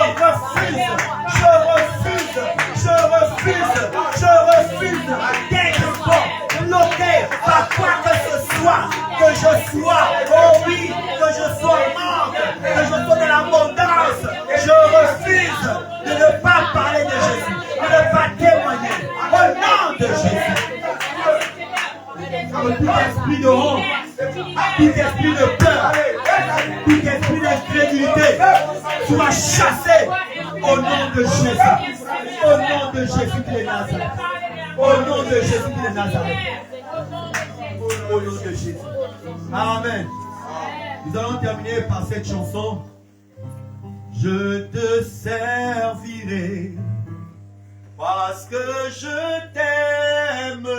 S3: refuse d'être encore bloqué par quoi que ce soit, que je sois, oh oui, que je sois mort, que je sois dans l'abondance. Je refuse de ne pas parler de Jésus, de ne pas témoigner. Au nom de Jésus. Tout esprit de honte, tout esprit de peur, tout esprit d'incrédulité soit chassé au nom de Jésus. Au nom de Jésus de Nazareth. Au nom de Jésus de Nazareth. Au nom de Jésus. Amen. Nous allons terminer par cette chanson. Je te servirai parce que je t'aime.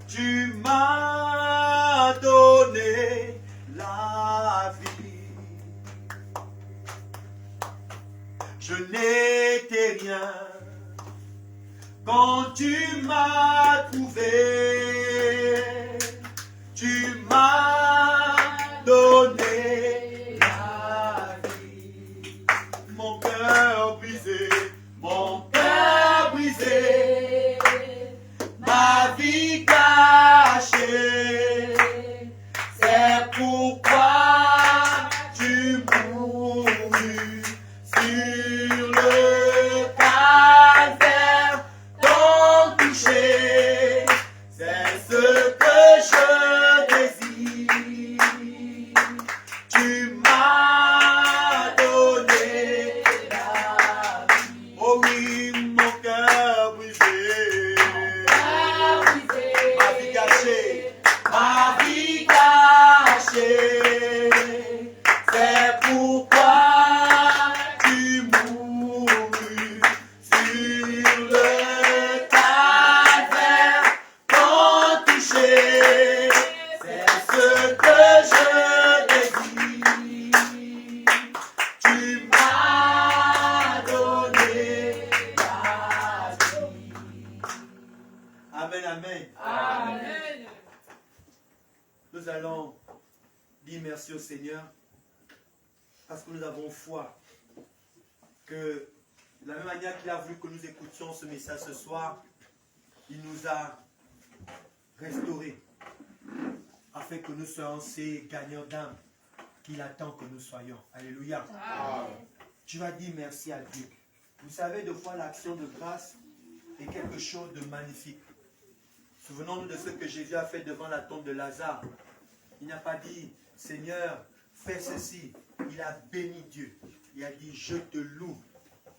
S3: Tu m'as donné la vie. je n'étais rien. Quand tu m'as trouvé, tu m'as donné la vie. Mon cœur brisé, ma vie cachée, c'est pourquoi tu mourus sur le calvaire, ton toucher, c'est ce que je désire. Tu m'as donné la vie. Oh oui, mon cœur brisé, ma vie cachée, c'est pourquoi tu mourus sur le calvaire, ton toucher, c'est ce que je désire. Tu m'as donné la vie. Amen, amen.
S1: Amen.
S3: Nous allons dire merci au Seigneur parce que nous avons foi que de la même manière qu'il a voulu que nous écoutions ce message ce soir, il nous a restaurés afin que nous soyons ces gagnants d'âme qu'il attend que nous soyons. Alléluia.
S1: Amen.
S3: Tu vas dire merci à Dieu. Vous savez, de fois l'action de grâce est quelque chose de magnifique. Souvenons-nous de ce que Jésus a fait devant la tombe de Lazare. Il n'a pas dit, Seigneur, fais ceci. Il a béni Dieu. Il a dit, je te loue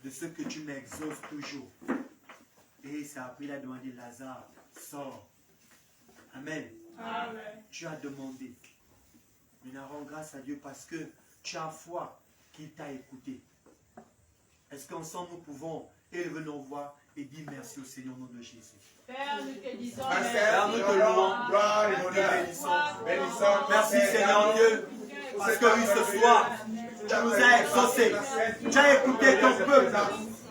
S3: de ce que tu m'exauces toujours. Et c'est après il a demandé, Lazare, sors. Amen.
S1: Amen.
S3: Tu as demandé. Nous rendons grâce à Dieu parce que tu as foi qu'il t'a écouté. Est-ce qu'ensemble nous pouvons élever nos voix et dire merci au Seigneur au nom de Jésus?
S1: Père, nous te disons
S3: Père, nous te louons. Nous te bénissons. Merci Seigneur Dieu. Parce que oui, ce soir, tu nous as exaucés. Tu as écouté ton peuple.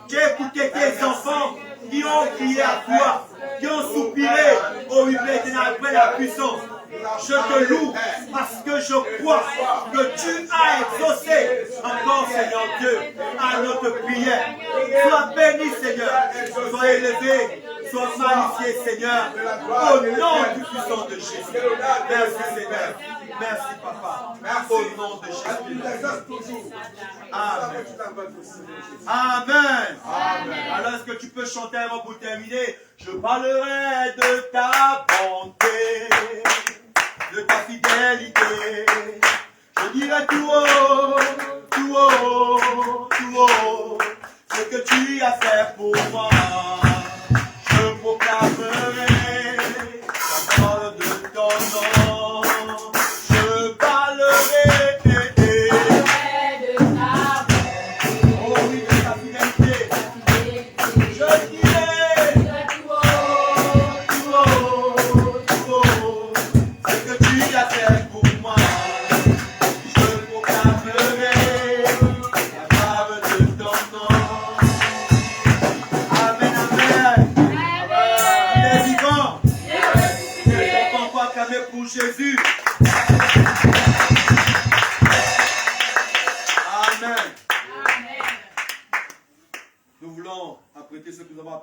S3: Tu as écouté tes enfants qui ont crié à toi, qui ont soupiré au hublé éternel après la puissance. Je te loue parce que je crois que tu as exaucé encore, Seigneur Dieu, à notre prière. Sois béni, Seigneur. Sois élevé, sois magnifié, Seigneur. Au nom du puissant de Jésus. Merci, Seigneur. Merci, Papa. Au nom de Jésus. Amen. Amen. Alors, est-ce que tu peux chanter avant pour terminer? Je parlerai de ta bonté, de ta fidélité. Je dirai tout haut, tout haut, tout haut, ce que tu as fait pour moi. Je proclamerai la parole de ton nom. Je parlerai de ta bonté, oh oui, de ta fidélité. Je dirai tout haut, ce que tu as fait pour moi. Je proclamerai la parole de ton nom. Amen, amen. Il est vivant. On peut encore acclamer pour Jésus. Amen. Nous voulons apprêter ce que nous avons